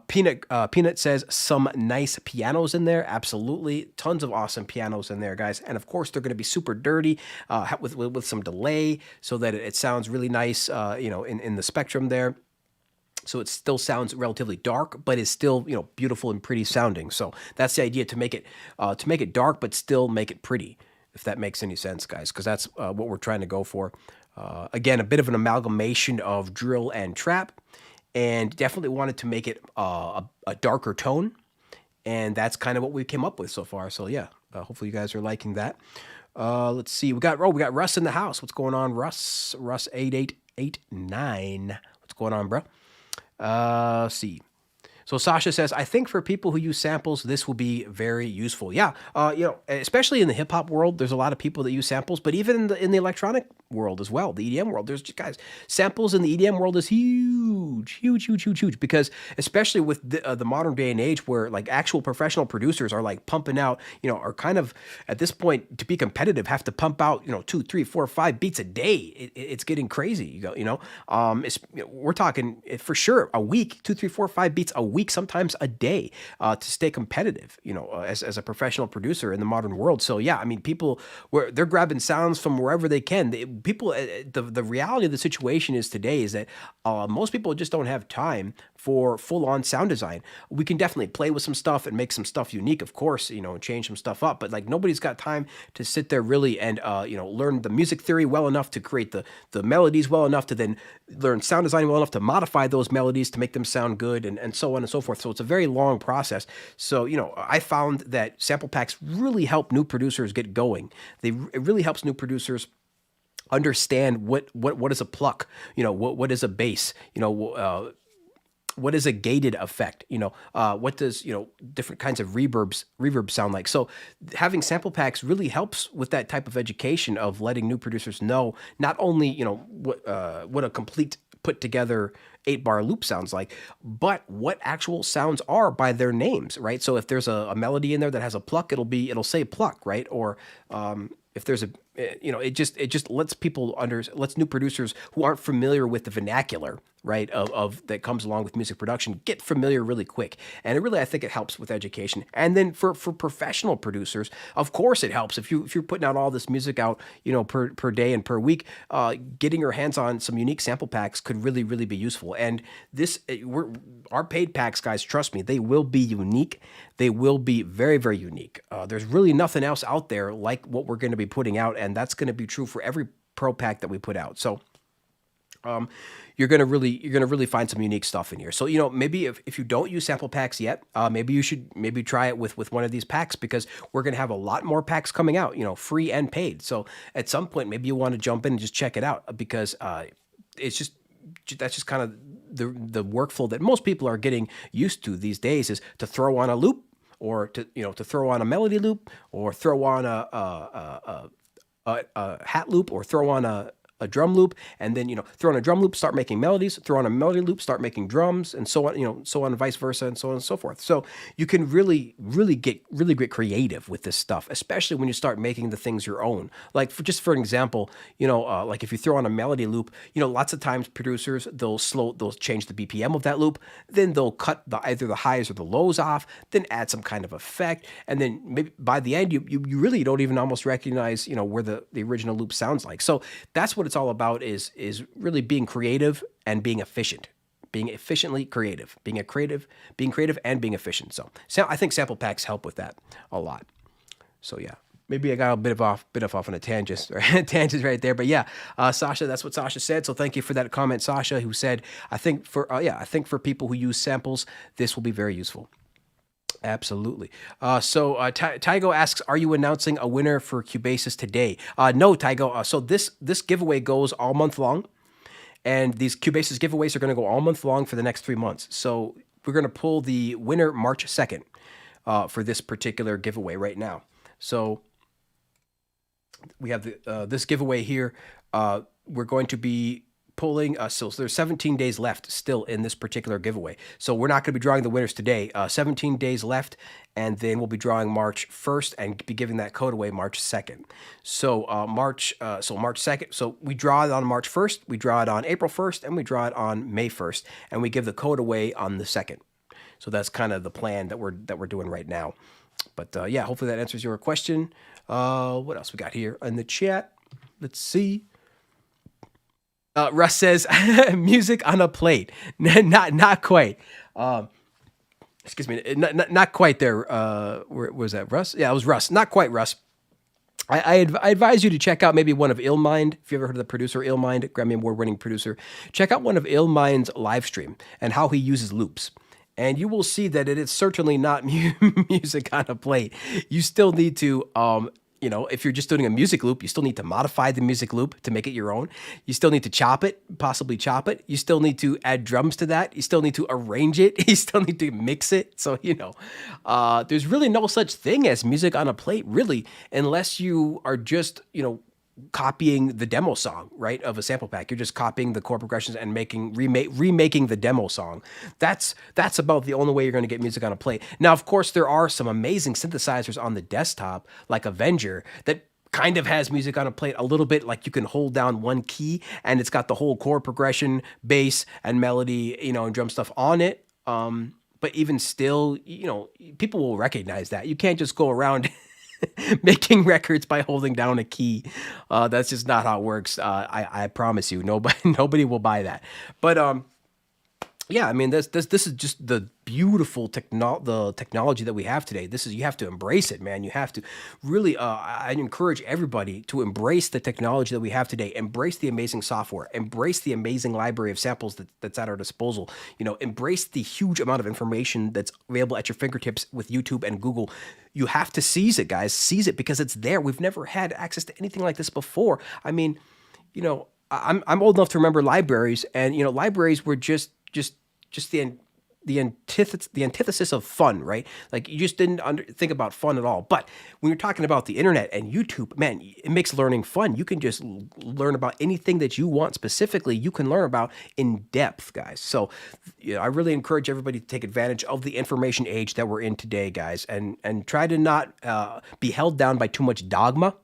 Peanut says some nice pianos in there. Absolutely. Tons of awesome pianos in there, guys. And of course, they're going to be super dirty with some delay so that it sounds really nice, in the spectrum there. So it still sounds relatively dark, but is still, beautiful and pretty sounding. So that's the idea, to make it dark, but still make it pretty, if that makes any sense, guys, because that's what we're trying to go for. Again, a bit of an amalgamation of drill and trap, and definitely wanted to make it a darker tone, and that's kind of what we came up with so far. So yeah, hopefully you guys are liking that. Let's see, we got Russ in the house. What's going on, Russ? Russ 8889. What's going on, bro? Let's see. So Sasha says, I think for people who use samples, this will be very useful. Yeah, especially in the hip hop world, there's a lot of people that use samples, but even in the electronic world as well, the EDM world, there's just, guys, samples in the EDM world is huge, because especially with the modern day and age where like actual professional producers are like pumping out, are kind of at this point to be competitive, have to pump out, 2, 3, 4, 5 beats a day. It's getting crazy. We're talking for sure a week, 2, 3, 4, 5 beats a week. week, sometimes a day, to stay competitive, as a professional producer in the modern world. So yeah, I mean, people they're grabbing sounds from wherever they can. The reality of the situation is today is that most people just don't have time for full on sound design. We can definitely play with some stuff and make some stuff unique, of course, and change some stuff up. But like nobody's got time to sit there really and learn the music theory well enough to create the melodies well enough to then learn sound design well enough to modify those melodies to make them sound good, and so on and so forth. So it's a very long process. So I found that sample packs really help new producers get going. It really helps new producers understand what is a pluck, what is a bass, what is a gated effect, what does different kinds of reverb sound like. So having sample packs really helps with that type of education of letting new producers know not only what a complete put together 8-bar loop sounds like, but what actual sounds are by their names, right? So if there's a melody in there that has a pluck, it'll say pluck, right? Or if there's it just lets lets new producers who aren't familiar with the vernacular, right, of that comes along with music production, get familiar really quick. And I think it helps with education. And then for professional producers, of course it helps. If you're putting out all this music out, per day and per week, getting your hands on some unique sample packs could really, really be useful. And our paid packs, guys, trust me, they will be unique. They will be very, very unique. There's really nothing else out there like what we're going to be putting out, and that's going to be true for every pro pack that we put out. So you're gonna really find some unique stuff in here. So maybe if you don't use sample packs yet, maybe you should try it with one of these packs, because we're gonna have a lot more packs coming out, free and paid. So at some point, maybe you want to jump in and just check it out, because that's just kind of the workflow that most people are getting used to these days, is to throw on a loop, or to throw on a melody loop, or throw on a hat loop, or throw on a drum loop, and then throw on a drum loop, start making melodies, throw on a melody loop, start making drums, and so on, so on and vice versa, and so on and so forth. So you can really get creative with this stuff, especially when you start making the things your own. Like for an example, like if you throw on a melody loop, lots of times producers, they'll change the BPM of that loop, then they'll cut either the highs or the lows off, then add some kind of effect, and then maybe by the end you really don't even almost recognize where the original loop sounds like. So that's what it's all about, is really being creative and being efficient, being efficiently creative, being creative and being efficient. So I think sample packs help with that a lot. So yeah, maybe I got a bit off on a tangent right there, but yeah, Sasha, that's what Sasha said. So thank you for that comment, Sasha, who said, I think for people who use samples, this will be very useful. Absolutely. So Tygo asks, are you announcing a winner for Cubasis today? No, Tygo. So this giveaway goes all month long, and these Cubasis giveaways are going to go all month long for the next 3 months. So we're going to pull the winner March 2nd for this particular giveaway right now. So we have this giveaway here. We're going to be pulling, so there's 17 days left still in this particular giveaway. So we're not going to be drawing the winners today. 17 days left, and then we'll be drawing March 1st and be giving that code away March 2nd. So March 2nd. So we draw it on March 1st, we draw it on April 1st, and we draw it on May 1st, and we give the code away on the 2nd. So that's kind of the plan that we're doing right now. But yeah, hopefully that answers your question. What else we got here in the chat? Let's see. Russ says, music on a plate. Not quite. Excuse me. Not quite there. Where was that, Russ? Yeah, it was Russ. Not quite, Russ. I advise you to check out maybe one of Illmind. If you ever heard of the producer Illmind, Grammy Award-winning producer, check out one of Illmind's LIVESTREAM and how he uses loops. And you will see that it is certainly not music on a plate. You still need to if you're just doing a music loop, you still need to modify the music loop to make it your own. You still need to possibly chop it. You still need to add drums to that. You still need to arrange it. You still need to mix it. So, there's really no such thing as music on a plate, really, unless you are just, copying the demo song, right, of a sample pack. You're just copying the chord progressions and remaking the demo song. That's about the only way you're going to get music on a plate. Now, of course, there are some amazing synthesizers on the desktop, like Avenger, that kind of has music on a plate a little bit, like you can hold down one key and it's got the whole chord progression, bass and melody, and drum stuff on it. but even still, people will recognize that. You can't just go around making records by holding down a key. That's just not how it works. I promise you, nobody will buy that. But yeah, I mean, this is just the beautiful technology that we have today. You have to embrace it, man. You have to really. I encourage everybody to embrace the technology that we have today. Embrace the amazing software. Embrace the amazing library of samples that's at our disposal. Embrace the huge amount of information that's available at your fingertips with YouTube and Google. You have to seize it, guys. Seize it because it's there. We've never had access to anything like this before. I mean, I'm old enough to remember libraries, and libraries were just the antithesis of fun, right? Like you just didn't think about fun at all. But when you're talking about the internet and YouTube, man, it makes learning fun. You can just learn about anything that you want specifically. You can learn about in depth, guys. So I really encourage everybody to take advantage of the information age that we're in today, guys, and try to not be held down by too much dogma,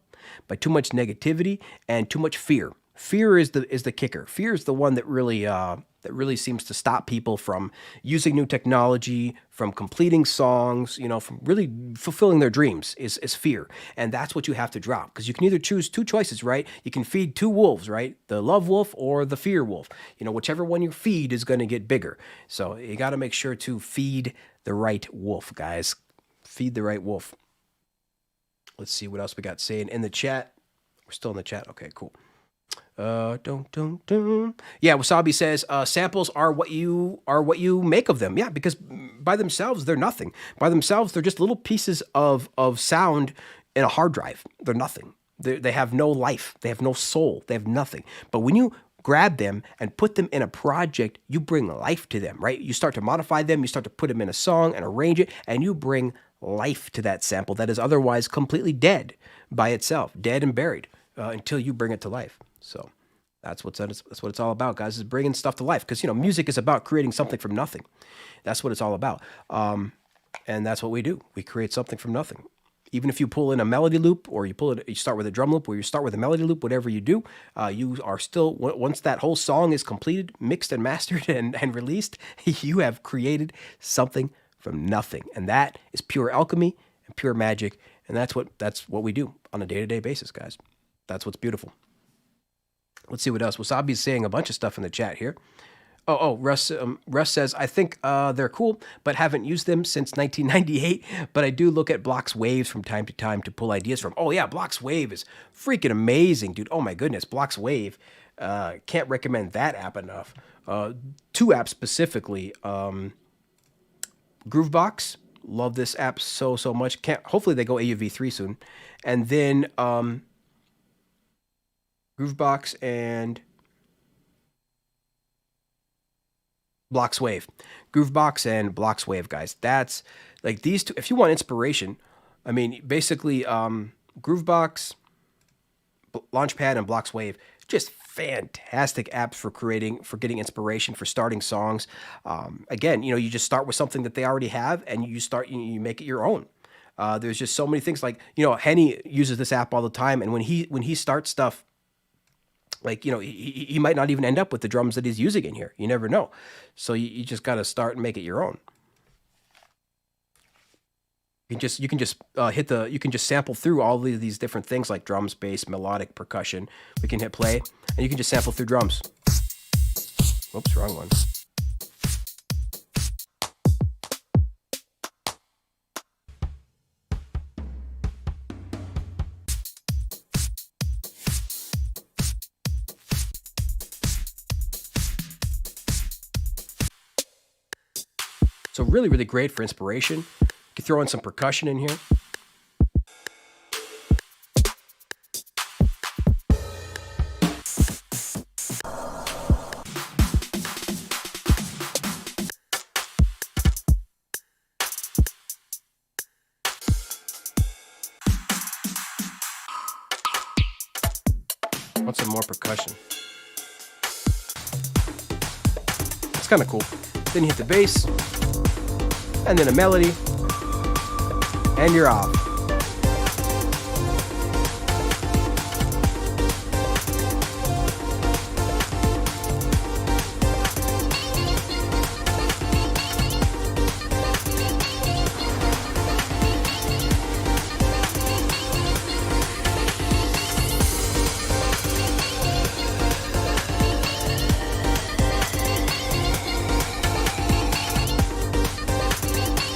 by too much negativity, and too much fear. Fear is the kicker. Fear is the one that really seems to stop people from using new technology, from completing songs, from really fulfilling their dreams is fear. And that's what you have to drop, because you can either choose two choices, right? You can feed two wolves, right? The love wolf or the fear wolf. Whichever one you feed is going to get bigger. So you got to make sure to feed the right wolf, guys. Feed the right wolf. Let's see what else we got saying in the chat. We're still in the chat. Okay, cool. Yeah, Wasabi says samples are what you make of them. Yeah, because by themselves they're nothing. By themselves they're just little pieces of sound in a hard drive. They're nothing. They have no life. They have no soul. They have nothing. But when you grab them and put them in a project, you bring life to them, right? You start to modify them. You start to put them in a song and arrange it, and you bring life to that sample that is otherwise completely dead by itself, dead and buried, until you bring it to life. So that's what it's all about, guys, is bringing stuff to life. Because, music is about creating something from nothing. That's what it's all about. And that's what we do. We create something from nothing. Even if you pull in a melody loop, or you start with a drum loop, or you start with a melody loop, whatever you do, you are still, once that whole song is completed, mixed and mastered and released, you have created something from nothing. And that is pure alchemy and pure magic. And that's what we do on a day-to-day basis, guys. That's what's beautiful. Let's see what else. Wasabi is saying a bunch of stuff in the chat here. Russ says, I think they're cool, but haven't used them since 1998. But I do look at Block's Waves from time to time to pull ideas from. Oh, yeah, Block's Wave is freaking amazing, dude. Oh, my goodness. Block's Wave. Can't recommend that app enough. Two apps specifically. Groovbox. Love this app so much. Hopefully they go AUV3 soon. And then Groovbox and Block's Wave. Groovbox and Block's Wave, guys. That's like these two. If you want inspiration, I mean, basically, Groovbox, Launchpad, and Block's Wave, just fantastic apps for getting inspiration, for starting songs. Again, you just start with something that they already have, and you make it your own. There's just so many things, like, Henny uses this app all the time, and when he starts stuff, like, he might not even end up with the drums that he's using in here. You never know. So you just got to start and make it your own. You can just sample through all of these different things like drums, bass, melodic, percussion. We can hit play, and you can just sample through drums. Whoops, wrong one. So really, really great for inspiration. You can throw in some percussion in here. Want some more percussion. It's kind of cool. Then you hit the bass, and then a melody, and you're off.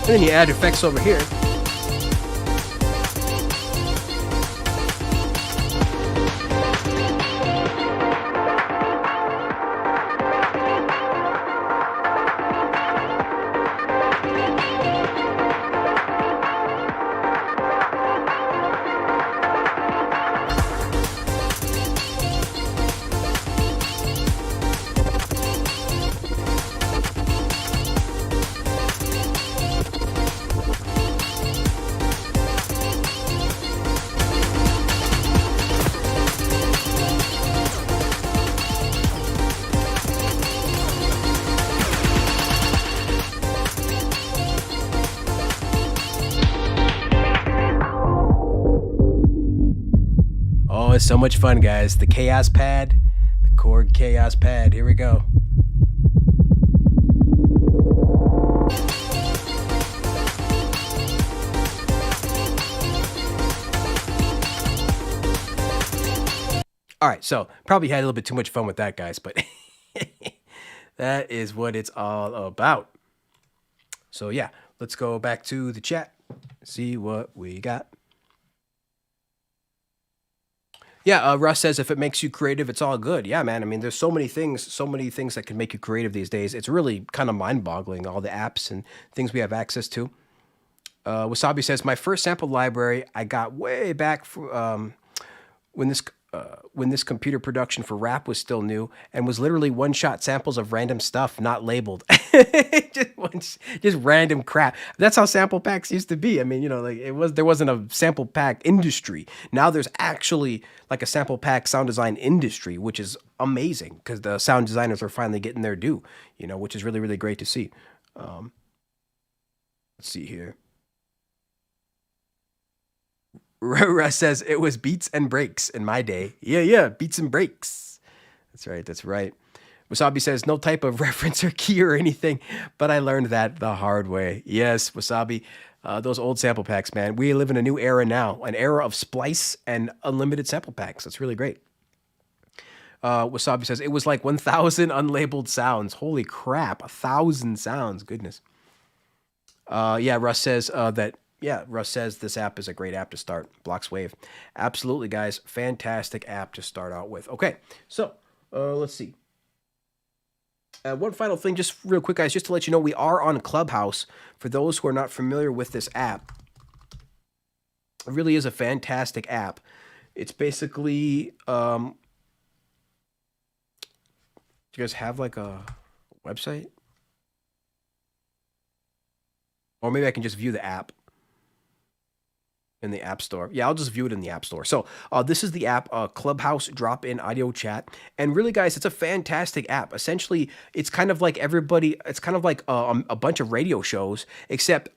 And then you add effects over here. Oh, it's so much fun, guys. The Chaos Pad, the Korg Chaos Pad. Here we go. All right, so probably had a little bit too much fun with that, guys, but that is what it's all about. So yeah, let's go back to the chat, see what we got. Yeah, Russ says if it makes you creative, it's all good. Yeah, man. I mean, there's so many things that can make you creative these days. It's really kind of mind-boggling, all the apps and things we have access to. Wasabi says, my first sample library I got way back when this computer production for rap was still new and was literally one-shot samples of random stuff not labeled. just random crap. That's how sample packs used to be. I mean, you know, like there wasn't a sample pack industry. Now there's actually like a sample pack sound design industry, which is amazing because the sound designers are finally getting their due, you know, which is really, really great to see. Let's see here. Russ says it was beats and breaks in my day. Yeah, beats and breaks. That's right. That's right. Wasabi says no type of reference or key or anything, but I learned that the hard way. Yes, Wasabi. Those old sample packs, man. We live in a new era now, an era of splice and unlimited sample packs. That's really great. Wasabi says it was like 1,000 unlabeled sounds. Holy crap, 1,000 sounds. Goodness. Yeah, Russ says Russ says this app is a great app to start. Blocks Wave. Absolutely, guys. Fantastic app to start out with. Okay, so let's see. One final thing, just real quick, guys, just to let you know, we are on Clubhouse. For those who are not familiar with this app, it really is a fantastic app. It's basically, do you guys have like a website? Or maybe I can just view the app in the App Store. Yeah, I'll just view it in the App Store. So this is the app, Clubhouse Drop-In Audio Chat. And really, guys, it's a fantastic app. Essentially, it's kind of like it's kind of like a bunch of radio shows, except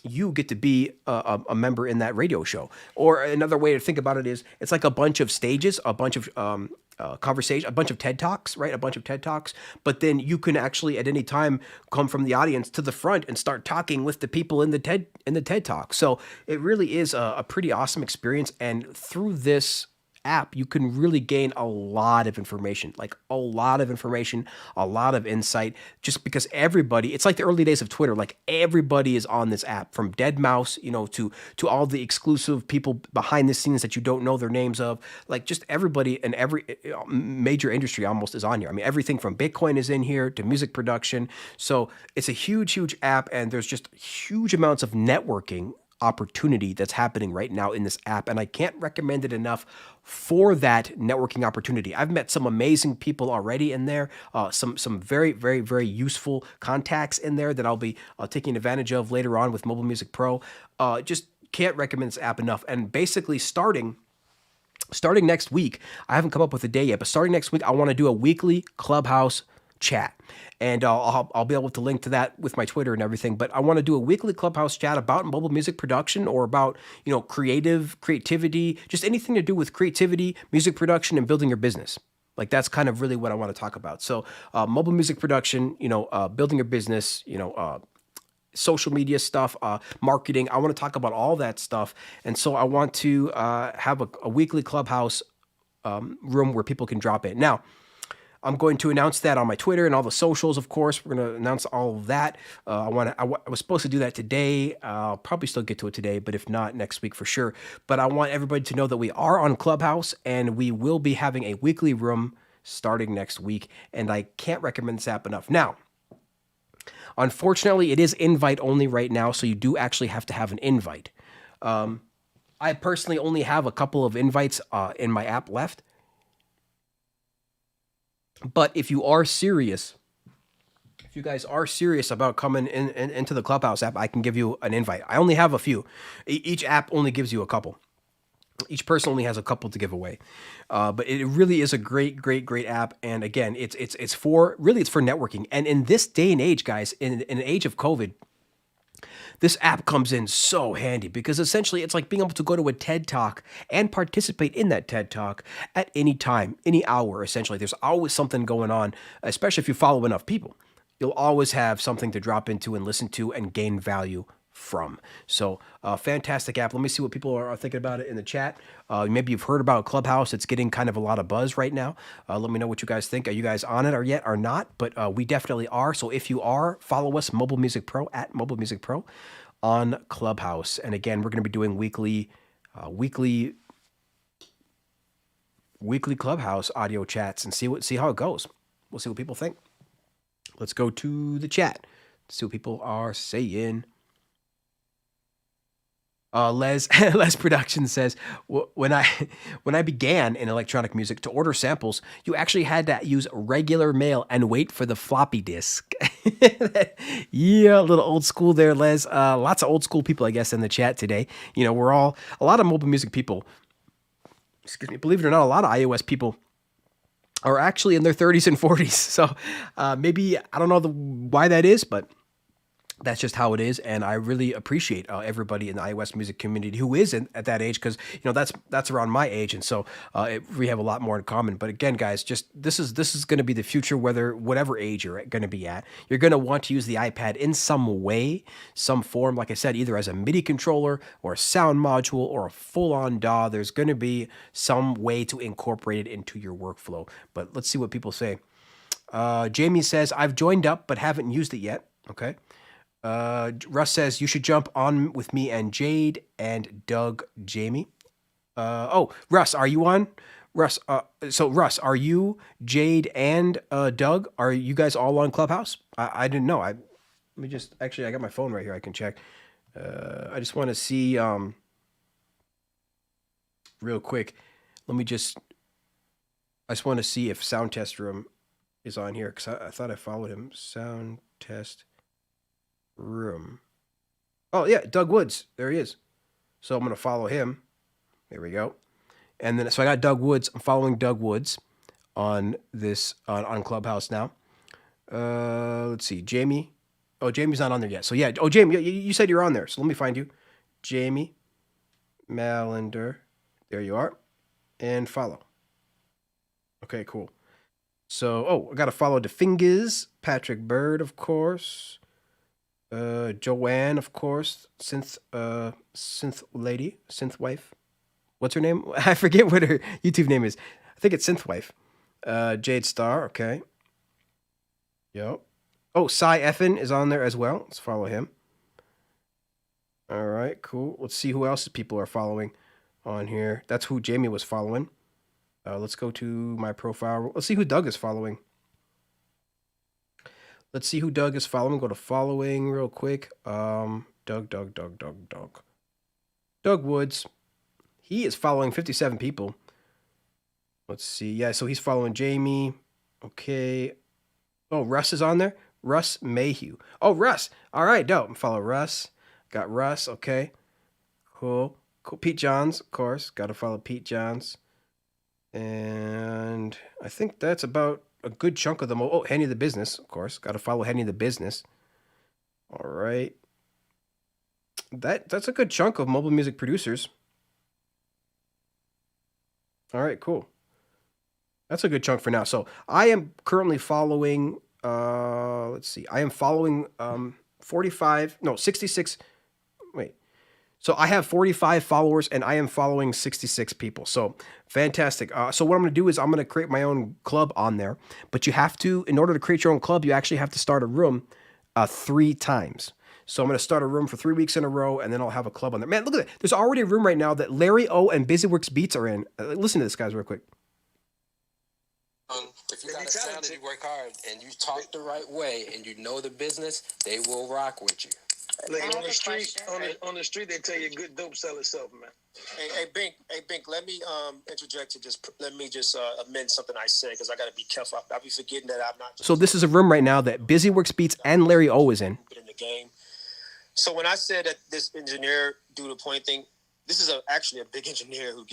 you get to be a member in that radio show. Or another way to think about it is it's like a bunch of stages, a bunch of conversation, a bunch of TED Talks, right? A bunch of TED Talks. But then you can actually at any time come from the audience to the front and start talking with the people in the TED Talk. So it really is a pretty awesome experience. And through this app, you can really gain a lot of information, a lot of insight, just because everybody, it's like the early days of Twitter, like everybody is on this app, from deadmau5, to all the exclusive people behind the scenes that you don't know their names of, like just everybody in every major industry almost is on here. I mean, everything from Bitcoin is in here to music production. So it's a huge, huge app, and there's just huge amounts of networking opportunity that's happening right now in this app, and I can't recommend it enough for that networking opportunity. I've met some amazing people already in there, some very, very, very useful contacts in there that I'll be taking advantage of later on with Mobile Music Pro. Just can't recommend this app enough. And basically starting next week, I haven't come up with a day yet, but starting next week, I want to do a weekly Clubhouse chat. And I'll be able to link to that with my Twitter and everything. But I want to do a weekly Clubhouse chat about mobile music production, or about, creativity, just anything to do with creativity, music production, and building your business. Like, that's kind of really what I want to talk about. So mobile music production, building your business, social media stuff, marketing. I want to talk about all that stuff. And so I want to have a weekly Clubhouse room where people can drop in. Now, I'm going to announce that on my Twitter and all the socials, of course. We're going to announce all of that. I was supposed to do that today. I'll probably still get to it today, but if not, next week for sure. But I want everybody to know that we are on Clubhouse, and we will be having a weekly room starting next week. And I can't recommend this app enough. Now, unfortunately, it is invite only right now, so you do actually have to have an invite. I personally only have a couple of invites in my app left. But if you are serious, if you guys are serious about coming into the Clubhouse app, I can give you an invite. I only have a few. Each app only gives you a couple. Each person only has a couple to give away. But it really is a great app. And again, it's for networking. And in this day and age, guys, in an age of COVID, this app comes in so handy because essentially it's like being able to go to a TED Talk and participate in that TED Talk at any time, any hour, essentially. There's always something going on, especially if you follow enough people. You'll always have something to drop into and listen to and gain value from. So fantastic app. Let me see what people are thinking about it in the chat. Maybe you've heard about Clubhouse. It's getting kind of a lot of buzz right now. Let me know what you guys think. Are you guys on it or yet or not? But we definitely are. So if you are, follow us, Mobile Music Pro, at Mobile Music Pro on Clubhouse. And again, we're going to be doing weekly Clubhouse audio chats and see how it goes. We'll see what people think. Let's go to the chat. See what people are saying. Les Production says, when I began in electronic music, to order samples, you actually had to use regular mail and wait for the floppy disk. Yeah, a little old school there, Les. Lots of old school people, I guess, in the chat today. You know, we're all a lot of mobile music people. Excuse me. Believe it or not, a lot of iOS people are actually in their 30s and 40s. So maybe I don't know why that is, but that's just how it is, and I really appreciate everybody in the iOS music community who is at that age, because that's around my age, and so we have a lot more in common. But again, guys, just this is going to be the future. Whatever age you're going to be at, you're going to want to use the iPad in some way, some form. Like I said, either as a MIDI controller or a sound module or a full-on DAW. There's going to be some way to incorporate it into your workflow. But let's see what people say. Jamie says, I've joined up but haven't used it yet. Okay. Russ says, you should jump on with me and Jade and Doug, Jamie. Russ, are you on? Russ, Russ, are you, Jade, and Doug? Are you guys all on Clubhouse? I didn't know. I got my phone right here. I can check. I just want to see real quick. I just want to see if Sound Test Room is on here, because I thought I followed him. Sound Test Room. Oh yeah, Doug Woods. There he is. So I'm going to follow him. There we go. And then, so I got Doug Woods. I'm following Doug Woods on this, on Clubhouse now. Let's see. Jamie. Oh, Jamie's not on there yet. So yeah. Oh, Jamie, you said you're on there. So let me find you. Jamie Mallender. There you are. And follow. Okay, cool. So, I got to follow DeFingers, Patrick Bird, of course. Joanne, of course, synth lady, synth wife. What's her name? I forget what her YouTube name is. I think it's synth wife. Jade Star, okay. Yep. Oh, Cy Effin is on there as well. Let's follow him. All right, cool. Let's see who else people are following on here. That's who Jamie was following. Let's go to my profile. Let's see who Doug is following. Let's see who Doug is following. Go to following real quick. Doug Woods. He is following 57 people. Let's see. Yeah, so he's following Jamie. Okay. Oh, Russ is on there. Russ Mayhew. Oh, Russ. All right, dope. Follow Russ. Got Russ. Okay. Cool. Pete Johns, of course. Got to follow Pete Johns. And I think that's about a good chunk of them. Oh, Henny the Business, of course. Got to follow Henny the Business. All right. That's a good chunk of mobile music producers. All right, cool. That's a good chunk for now. So I am currently following, let's see. I am following 66. Wait. So I have 45 followers and I am following 66 people. So fantastic. So what I'm going to do is I'm going to create my own club on there. But you have to, in order to create your own club, you actually have to start a room 3 times. So I'm going to start a room for 3 weeks in a row, and then I'll have a club on there. Man, look at that. There's already a room right now that Larry O and Busyworks Beats are in. Listen to this, guys, real quick. If you got a sound and you work hard and you talk the right way and you know the business, they will rock with you. Like on the street, they tell you good dope sell itself, man. Hey, Bink, let me interject to just amend something I said because I got to be careful. I'll be forgetting that I'm not. So this is a room right now that Busyworks Beats and Larry O is in. In the game. So when I said that this engineer do the point thing, this is actually a big engineer who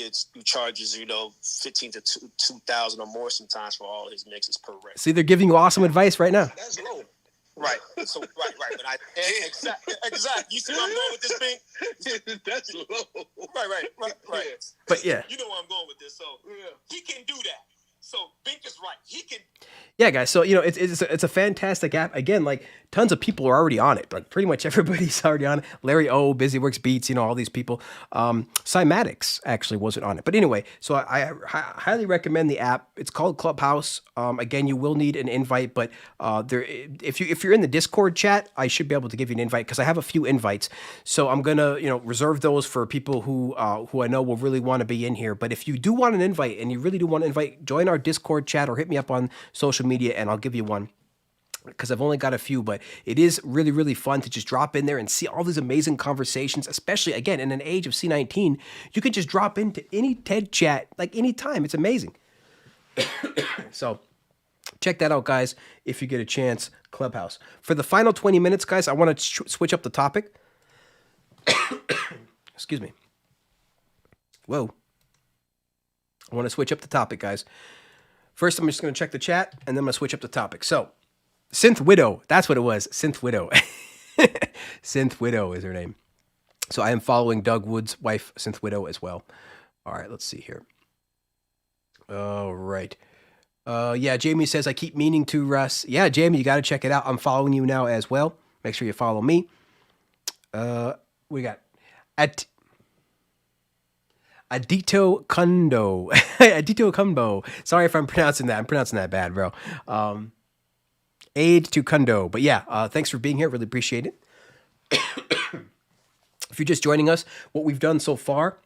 charges, $15 to $2,000 or more sometimes for all his mixes per record. See, they're giving you awesome advice right now. That's low. Right. So right. But exactly. You see where I'm going with this thing? That's low. Right. But yeah. You know where I'm going with this. So he can do that. So Bink is right. He can. Yeah, guys. So it's a fantastic app. Again, like tons of people are already on it. Like pretty much everybody's already on it. Larry O, Busyworks Beats, all these people. Cymatics actually wasn't on it, but anyway. So I highly recommend the app. It's called Clubhouse. Again, you will need an invite, but if you're in the Discord chat, I should be able to give you an invite because I have a few invites. So I'm gonna reserve those for people who I know will really want to be in here. But if you do want an invite and you really do want to invite, join our Discord chat or hit me up on social media and I'll give you one because I've only got a few, but it is really, really fun to just drop in there and see all these amazing conversations, especially again, in an age of C19, you can just drop into any TED chat, like anytime. It's amazing. So check that out, guys. If you get a chance, Clubhouse. For the final 20 minutes, guys, I want to switch up the topic. Excuse me. Whoa. I want to switch up the topic, guys. First, I'm just going to check the chat, and then I'm going to switch up the topic. So, Synth Widow. That's what it was. Synth Widow. Synth Widow is her name. So, I am following Doug Wood's wife, Synth Widow, as well. All right, let's see here. All right. Yeah, Jamie says, I keep meaning to, Russ. Yeah, Jamie, you got to check it out. I'm following you now as well. Make sure you follow me. We got Adito Kundo. Adito Kumbo. Sorry if I'm pronouncing that. I'm pronouncing that bad, bro. Aid to Kundo. But yeah, thanks for being here. Really appreciate it. If you're just joining us, what we've done so far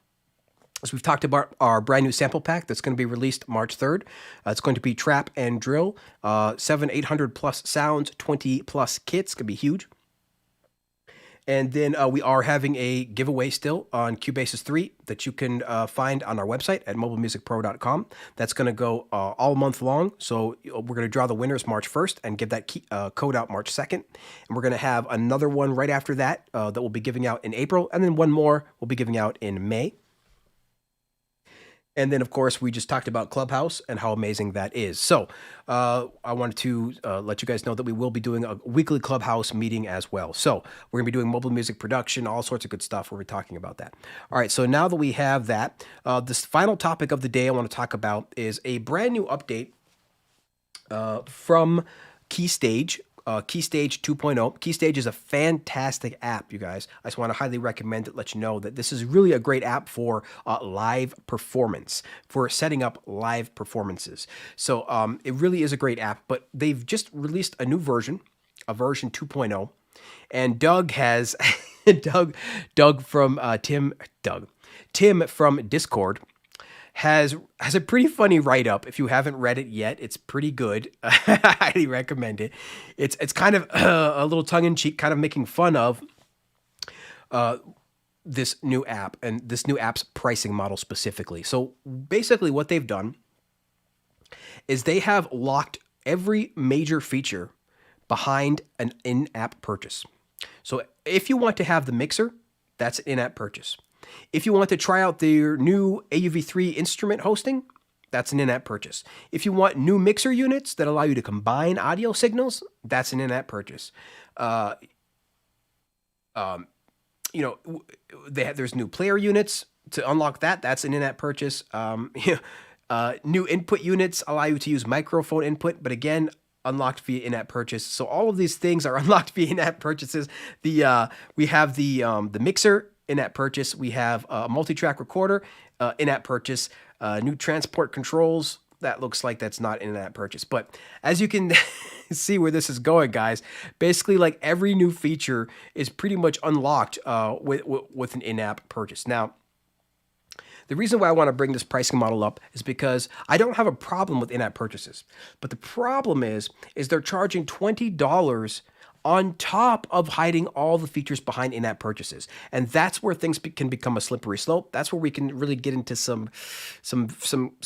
is we've talked about our brand new sample pack that's going to be released March 3rd. It's going to be trap and drill, 800 plus sounds, 20 plus kits. It's going to be huge. And then we are having a giveaway still on Cubasis 3 that you can find on our website at mobilemusicpro.com. That's going to go all month long. So we're going to draw the winners March 1st and give that code out March 2nd. And we're going to have another one right after that that we'll be giving out in April. And then one more we'll be giving out in May. And then, of course, we just talked about Clubhouse and how amazing that is. So I wanted to let you guys know that we will be doing a weekly Clubhouse meeting as well. So we're going to be doing mobile music production, all sorts of good stuff. We'll be talking about that. All right, so now that we have that, this final topic of the day I want to talk about is a brand new update from Keystage. Keystage 2.0. Keystage is a fantastic app, you guys. I just want to highly recommend it, let you know that this is really a great app for live performance, for setting up live performances. So it really is a great app, but they've just released a new version, a version 2.0, and Doug has, Doug from Tim from Discord has a pretty funny write-up. If you haven't read it yet, it's pretty good. I highly recommend it. It's kind of a little tongue-in-cheek, kind of making fun of this new app and this new app's pricing model specifically. So basically what they've done is they have locked every major feature behind an in-app purchase. So if you want to have the mixer, that's an in-app purchase. If you want to try out their new AUV3 instrument hosting, that's an in-app purchase. If you want new mixer units that allow you to combine audio signals, that's an in-app purchase. There's new player units to unlock that. That's an in-app purchase. New input units allow you to use microphone input, but again, unlocked via in-app purchase. So all of these things are unlocked via in-app purchases. We have the mixer in-app purchase. We have a multi-track recorder, in-app purchase, new transport controls. That looks like that's not in-app purchase. But as you can see where this is going, guys, basically like every new feature is pretty much unlocked with an in-app purchase. Now, the reason why I want to bring this pricing model up is because I don't have a problem with in-app purchases. But the problem is they're charging $20 on top of hiding all the features behind in-app purchases. And that's where things can become a slippery slope. That's where we can really get into some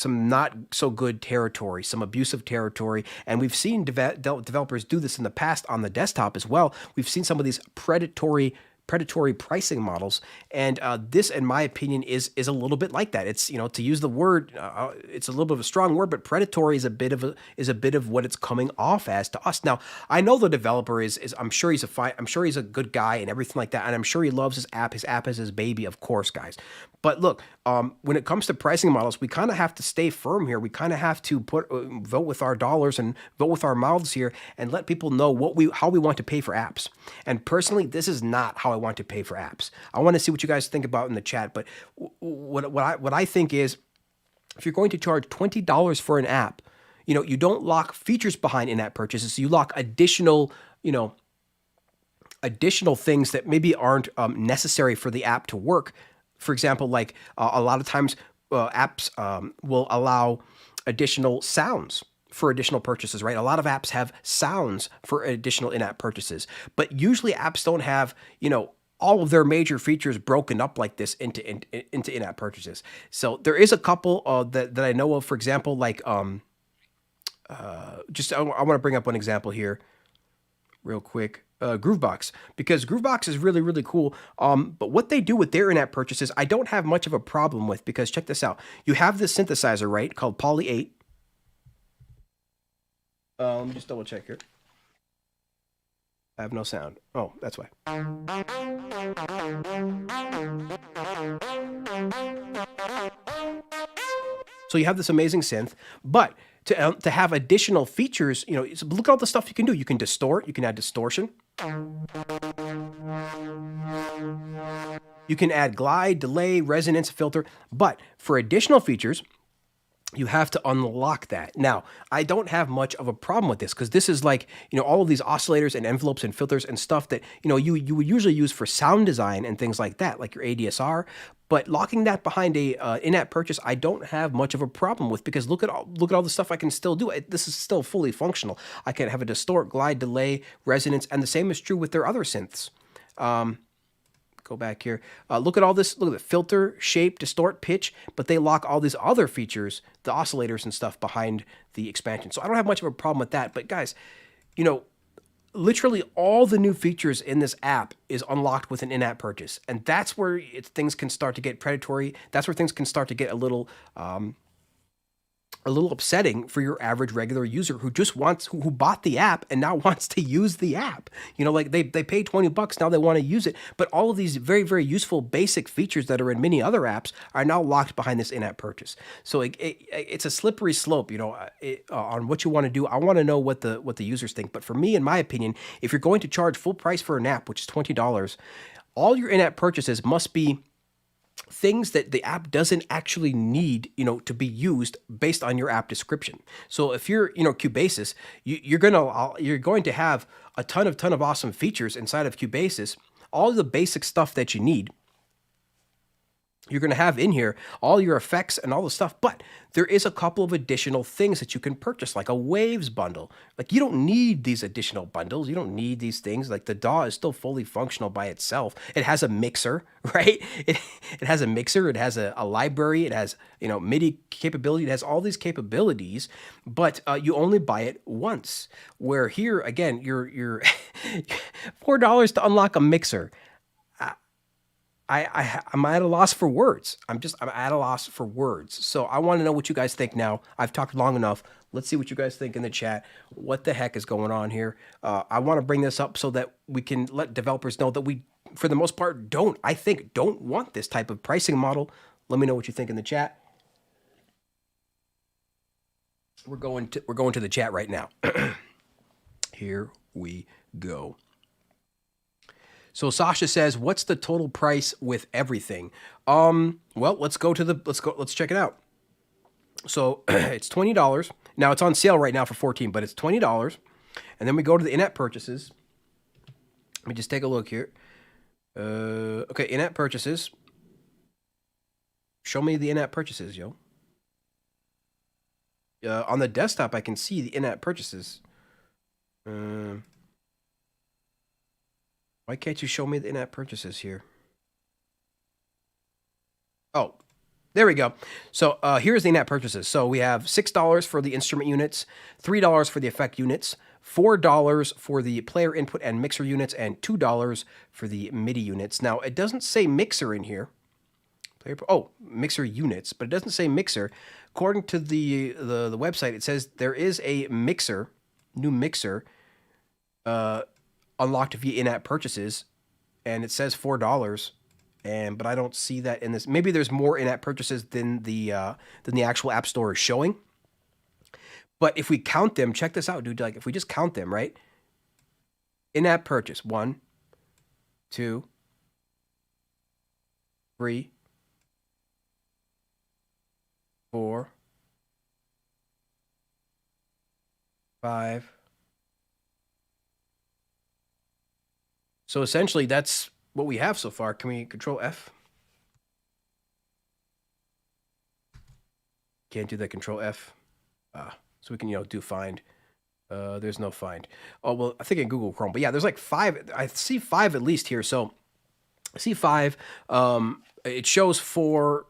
not so good territory, some abusive territory. And we've seen developers do this in the past on the desktop as well. We've seen some of these predatory pricing models, and this, in my opinion, is a little bit like that. It's, to use the word, it's a little bit of a strong word, but predatory is a bit of what it's coming off as to us. Now, I know the developer is I'm sure he's a good guy and everything like that, and I'm sure he loves his app. His app is his baby, of course, guys. But look, when it comes to pricing models, we kind of have to stay firm here. We kind of have to vote with our dollars and vote with our mouths here, and let people know how we want to pay for apps. And personally, this is not how I want to pay for apps. I want to see what you guys think about in the chat. But what I think is, if you're going to charge $20 for an app, you don't lock features behind in-app purchases. You lock additional things that maybe aren't necessary for the app to work. For example, like a lot of times apps will allow additional sounds for additional purchases, right? A lot of apps have sounds for additional in-app purchases, but usually apps don't have, all of their major features broken up like this into in-app purchases. So there is a couple that I know of. For example, like I want to bring up one example here real quick. Groovbox, because Groovbox is really, really cool. But what they do with their in-app purchases, I don't have much of a problem with, because check this out. You have this synthesizer, right, called Poly 8. Let me just double check here. I have no sound. Oh, that's why. So you have this amazing synth, but to have additional features, look at all the stuff you can do. You can distort, you can add distortion. You can add glide, delay, resonance, filter, but for additional features, you have to unlock that. Now, I don't have much of a problem with this, because this is like, all of these oscillators and envelopes and filters and stuff that, you would usually use for sound design and things like that, like your ADSR. But locking that behind a in-app purchase, I don't have much of a problem with, because look at all the stuff I can still do. This is still fully functional. I can have a distort, glide, delay, resonance, and the same is true with their other synths. Go back here. Look at all this. Look at the filter, shape, distort, pitch, but they lock all these other features, the oscillators and stuff, behind the expansion. So I don't have much of a problem with that. But guys, literally all the new features in this app is unlocked with an in-app purchase. And that's where things can start to get predatory. That's where things can start to get a little upsetting for your average regular user who bought the app and now wants to use the app. Like they paid $20, now they want to use it. But all of these very, very useful basic features that are in many other apps are now locked behind this in-app purchase. So it's a slippery slope, on what you want to do. I want to know what the users think. But for me, in my opinion, if you're going to charge full price for an app, which is $20, all your in-app purchases must be things that the app doesn't actually need, to be used based on your app description. So if you're, Cubasis, you're going to have a ton of awesome features inside of Cubasis, all the basic stuff that you need. You're going to have in here all your effects and all the stuff, but there is a couple of additional things that you can purchase, like a Waves bundle. Like, you don't need these additional bundles. You don't need these things. Like, the DAW is still fully functional by itself. It has a mixer, right? It has a mixer. It has a library. It has, MIDI capability. It has all these capabilities, but you only buy it once. Where here, again, you're $4 to unlock a mixer. I'm at a loss for words. I'm at a loss for words. So I want to know what you guys think now. I've talked long enough. Let's see what you guys think in the chat. What the heck is going on here? I want to bring this up so that we can let developers know that we, for the most part, don't want this type of pricing model. Let me know what you think in the chat. We're going to the chat right now. Here we go. So Sasha says, "What's the total price with everything?" Well, let's check it out. So it's $20. Now it's on sale right now for $14, but it's $20. And then we go to the in-app purchases. Let me just take a look here. Okay, in-app purchases. Show me the in-app purchases, yo. On the desktop, I can see the in-app purchases. Why can't you show me the in-app purchases here? Oh, there we go. So here's the in-app purchases. So we have $6 for the instrument units, $3 for the effect units, $4 for the player input and mixer units, and $2 for the MIDI units. Now, it doesn't say mixer in here. Mixer units, but it doesn't say mixer. According to the website, it says there is a mixer, new mixer, unlocked via in-app purchases, and it says $4. But I don't see that in this. Maybe there's more in-app purchases than the actual App Store is showing. But if we count them, check this out, dude. Like if we just count them, right? In-app purchase 1, 2, 3, 4, 5. So essentially, that's what we have so far. Can we Control F? Can't do that. Control F. So we can, do find. There's no find. Oh, well, I think in Google Chrome. But yeah, there's like 5. I see 5 at least here. So I see 5. It shows 4.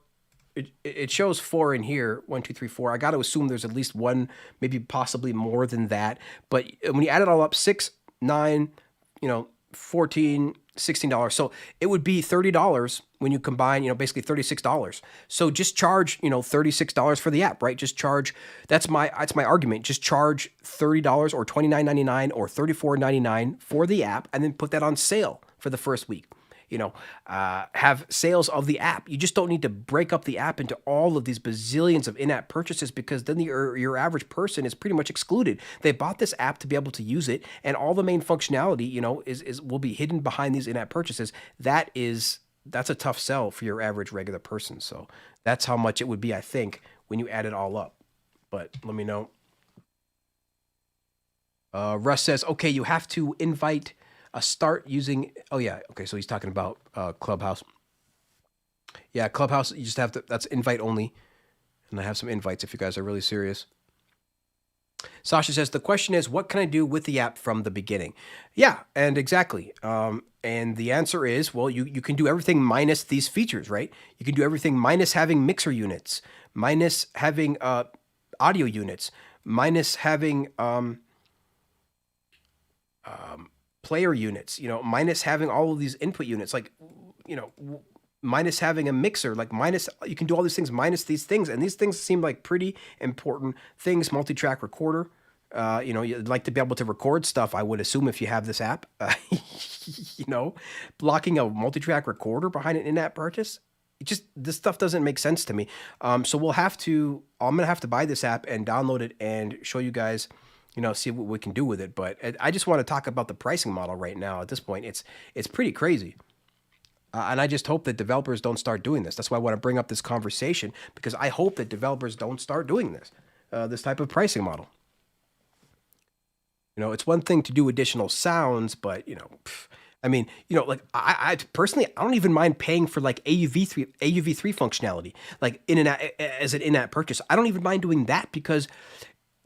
It shows 4 in here. 1, 2, 3, 4. I got to assume there's at least 1, maybe possibly more than that. But when you add it all up, 6, 9, 14, $16. So it would be $30 when you combine, basically $36. So just charge, $36 for the app, right? Just charge. That's my argument. Just charge $30 or $29.99 or $34.99 for the app, and then put that on sale for the first week. Have sales of the app. You just don't need to break up the app into all of these bazillions of in-app purchases, because then your average person is pretty much excluded. They bought this app to be able to use it, and all the main functionality, is will be hidden behind these in-app purchases. That's a tough sell for your average regular person. So that's how much it would be, I think, when you add it all up. But let me know. Russ says, okay, you have to invite start using. Oh yeah, okay. So he's talking about Clubhouse. Yeah, Clubhouse. You just have to. That's invite only, and I have some invites if you guys are really serious. Sasha says the question is, what can I do with the app from the beginning? Yeah, and exactly. And the answer is, well, you can do everything minus these features, right? You can do everything minus having mixer units, minus having audio units, minus having player units, minus having all of these input units, like, minus having a mixer, like you can do all these things minus these things. And these things seem like pretty important things. Multi-track recorder, you'd like to be able to record stuff, I would assume, if you have this app. Blocking a multi-track recorder behind an in-app purchase. This stuff doesn't make sense to me. So I'm going to have to buy this app and download it and show you guys, see what we can do with it. But I just want to talk about the pricing model right now. At this point, it's pretty crazy. And I just hope that developers don't start doing this. That's why I want to bring up this conversation, because I hope that developers don't start doing this type of pricing model. It's one thing to do additional sounds, but, like I personally, I don't even mind paying for like AUV3 functionality, like as an in-app purchase. I don't even mind doing that, because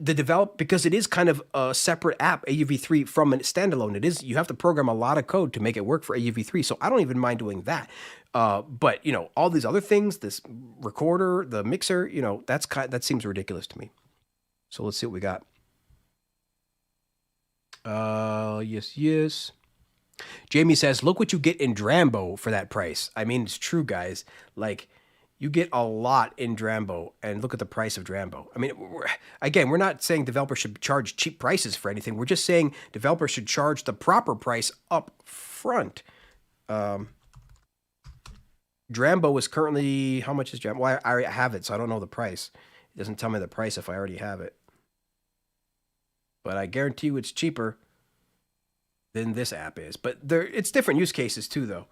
because it is kind of a separate app, AUV3, from a standalone. You have to program a lot of code to make it work for AUV3. So I don't even mind doing that. But all these other things, this recorder, the mixer, that seems ridiculous to me. So let's see what we got. Yes. Jamie says, look what you get in Drambo for that price. I mean, it's true, guys. Like, you get a lot in Drambo, and look at the price of Drambo. I mean, we're not saying developers should charge cheap prices for anything. We're just saying developers should charge the proper price up front. Drambo is currently, how much is Drambo? Well, I already have it, so I don't know the price. It doesn't tell me the price if I already have it. But I guarantee you it's cheaper. than this app is. But it's different use cases too, though.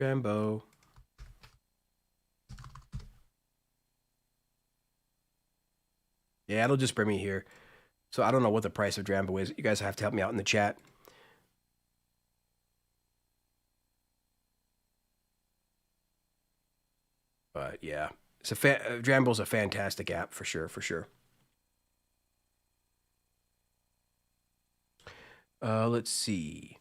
Drambo. Yeah, it'll just bring me here. So I don't know what the price of Drambo is. You guys have to help me out in the chat. But yeah, it's Drambo's a fantastic app for sure, for sure. Let's see.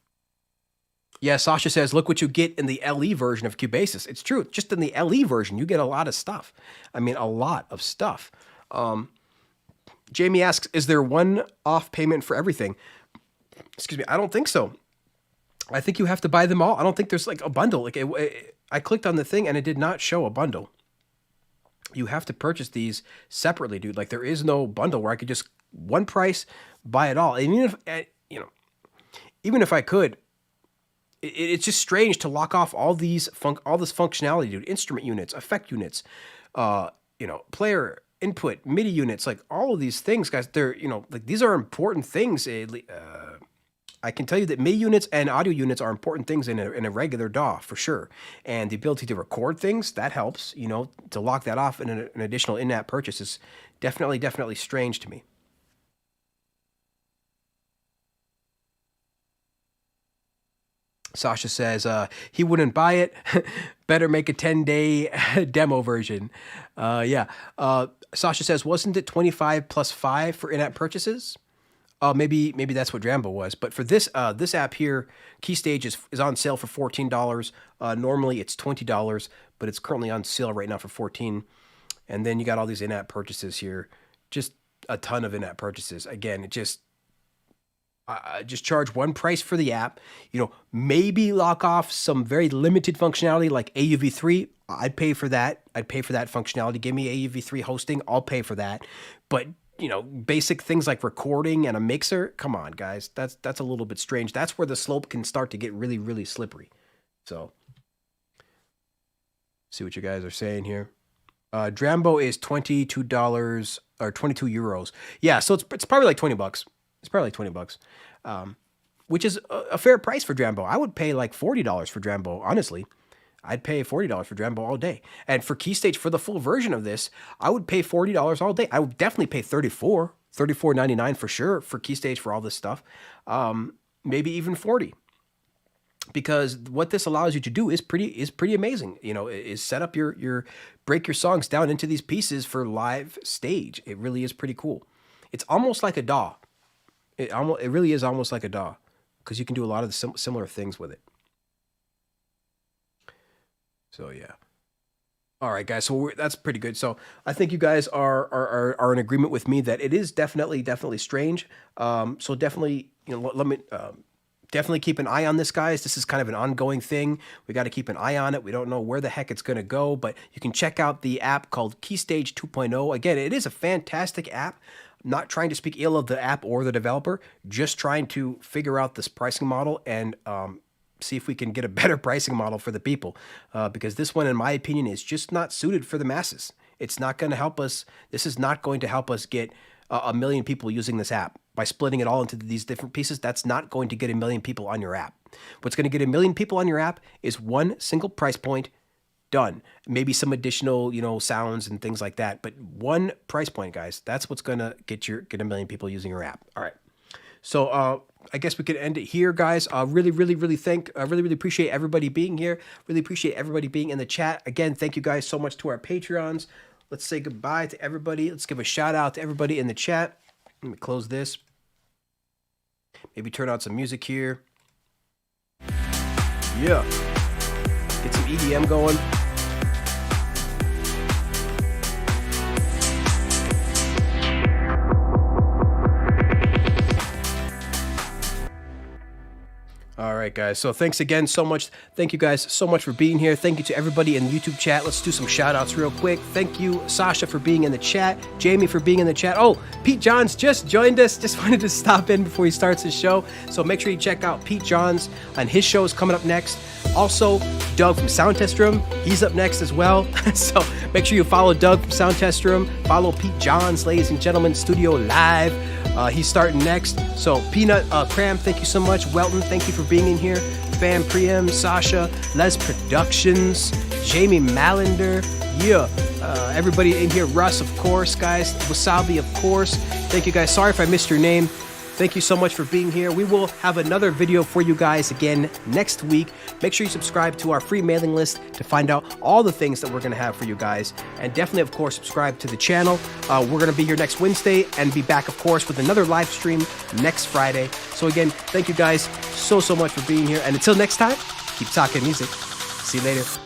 Yeah, Sasha says, look what you get in the LE version of Cubasis. It's true. Just in the LE version, you get a lot of stuff. I mean, a lot of stuff. Jamie asks, is there one-off payment for everything? Excuse me. I don't think so. I think you have to buy them all. I don't think there's like a bundle. Like I clicked on the thing and it did not show a bundle. You have to purchase these separately, dude. Like there is no bundle where I could just one price buy it all. And even if I could, it's just strange to lock off all this functionality, dude. Instrument units, effect units, player input, MIDI units, like all of these things, guys. They're like these are important things. I can tell you that MIDI units and audio units are important things in a regular DAW for sure. And the ability to record things, that helps. To lock that off in an additional in-app purchase is definitely strange to me. Sasha says he wouldn't buy it. Better make a 10-day demo version. Yeah. Sasha says, wasn't it 25 plus 5 for in-app purchases? Maybe that's what Drambo was. But for this app here, Keystage is on sale for $14. Normally it's $20, but it's currently on sale right now for $14. And then you got all these in-app purchases here. Just a ton of in-app purchases. Again, it just charge one price for the app, maybe lock off some very limited functionality like AUV3. I'd pay for that. I'd pay for that functionality. Give me AUV3 hosting. I'll pay for that. But, basic things like recording and a mixer, come on, guys. That's a little bit strange. That's where the slope can start to get really, really slippery. So, see what you guys are saying here. Drambo is $22 or 22 euros. Yeah, so it's probably like $20. It's probably like $20, which is a fair price for Drambo. I would pay like $40 for Drambo, honestly. I'd pay $40 for Drambo all day. And for Keystage, for the full version of this, I would pay $40 all day. I would definitely pay $34.99 for sure for Keystage for all this stuff. Maybe even $40. Because what this allows you to do is pretty amazing. Is set up break your songs down into these pieces for live stage. It really is pretty cool. It's almost like a DAW. It really is almost like a DAW because you can do a lot of the similar things with it. So yeah. All right, guys. So that's pretty good. So I think you guys are in agreement with me that it is definitely strange. So definitely, let me definitely keep an eye on this, guys. This is kind of an ongoing thing. We got to keep an eye on it. We don't know where the heck it's going to go, but you can check out the app called Keystage 2.0. Again, it is a fantastic app. Not trying to speak ill of the app or the developer, just trying to figure out this pricing model and see if we can get a better pricing model for the people. Because this one, in my opinion, is just not suited for the masses. It's not going to help us. This is not going to help us get a million people using this app. By splitting it all into these different pieces, that's not going to get a million people on your app. What's going to get a million people on your app is one single price point. Done. Maybe some additional, sounds and things like that. But one price point, guys. That's what's gonna get a million people using your app. All right. So I guess we could end it here, guys. Really appreciate everybody being here. Really appreciate everybody being in the chat. Again, thank you guys so much to our Patreons. Let's say goodbye to everybody. Let's give a shout out to everybody in the chat. Let me close this. Maybe turn on some music here. Yeah. Get some EDM going. All right, guys. So thanks again so much. Thank you guys so much for being here. Thank you to everybody in the YouTube chat. Let's do some shout outs real quick. Thank you, Sasha, for being in the chat. Jamie for being in the chat. Oh, Pete Johns just joined us. Just wanted to stop in before he starts his show. So make sure you check out Pete Johns on his show is coming up next. Also, Doug from Sound Test Room. He's up next as well. So make sure you follow Doug from Sound Test Room. Follow Pete Johns, ladies and gentlemen, Studio Live. He's starting next. So Peanut Cram, thank you so much. Welton, thank you for being in here. Fam Priem, Sasha, Les Productions, Jamie Mallender, yeah. Everybody in here, Russ, of course, guys. Wasabi, of course. Thank you, guys. Sorry if I missed your name. Thank you so much for being here. We will have another video for you guys again next week. Make sure you subscribe to our free mailing list to find out all the things that we're going to have for you guys. And definitely, of course, subscribe to the channel. We're going to be here next Wednesday and be back, of course, with another live stream next Friday. So again, thank you guys so much for being here. And until next time, keep talking music. See you later.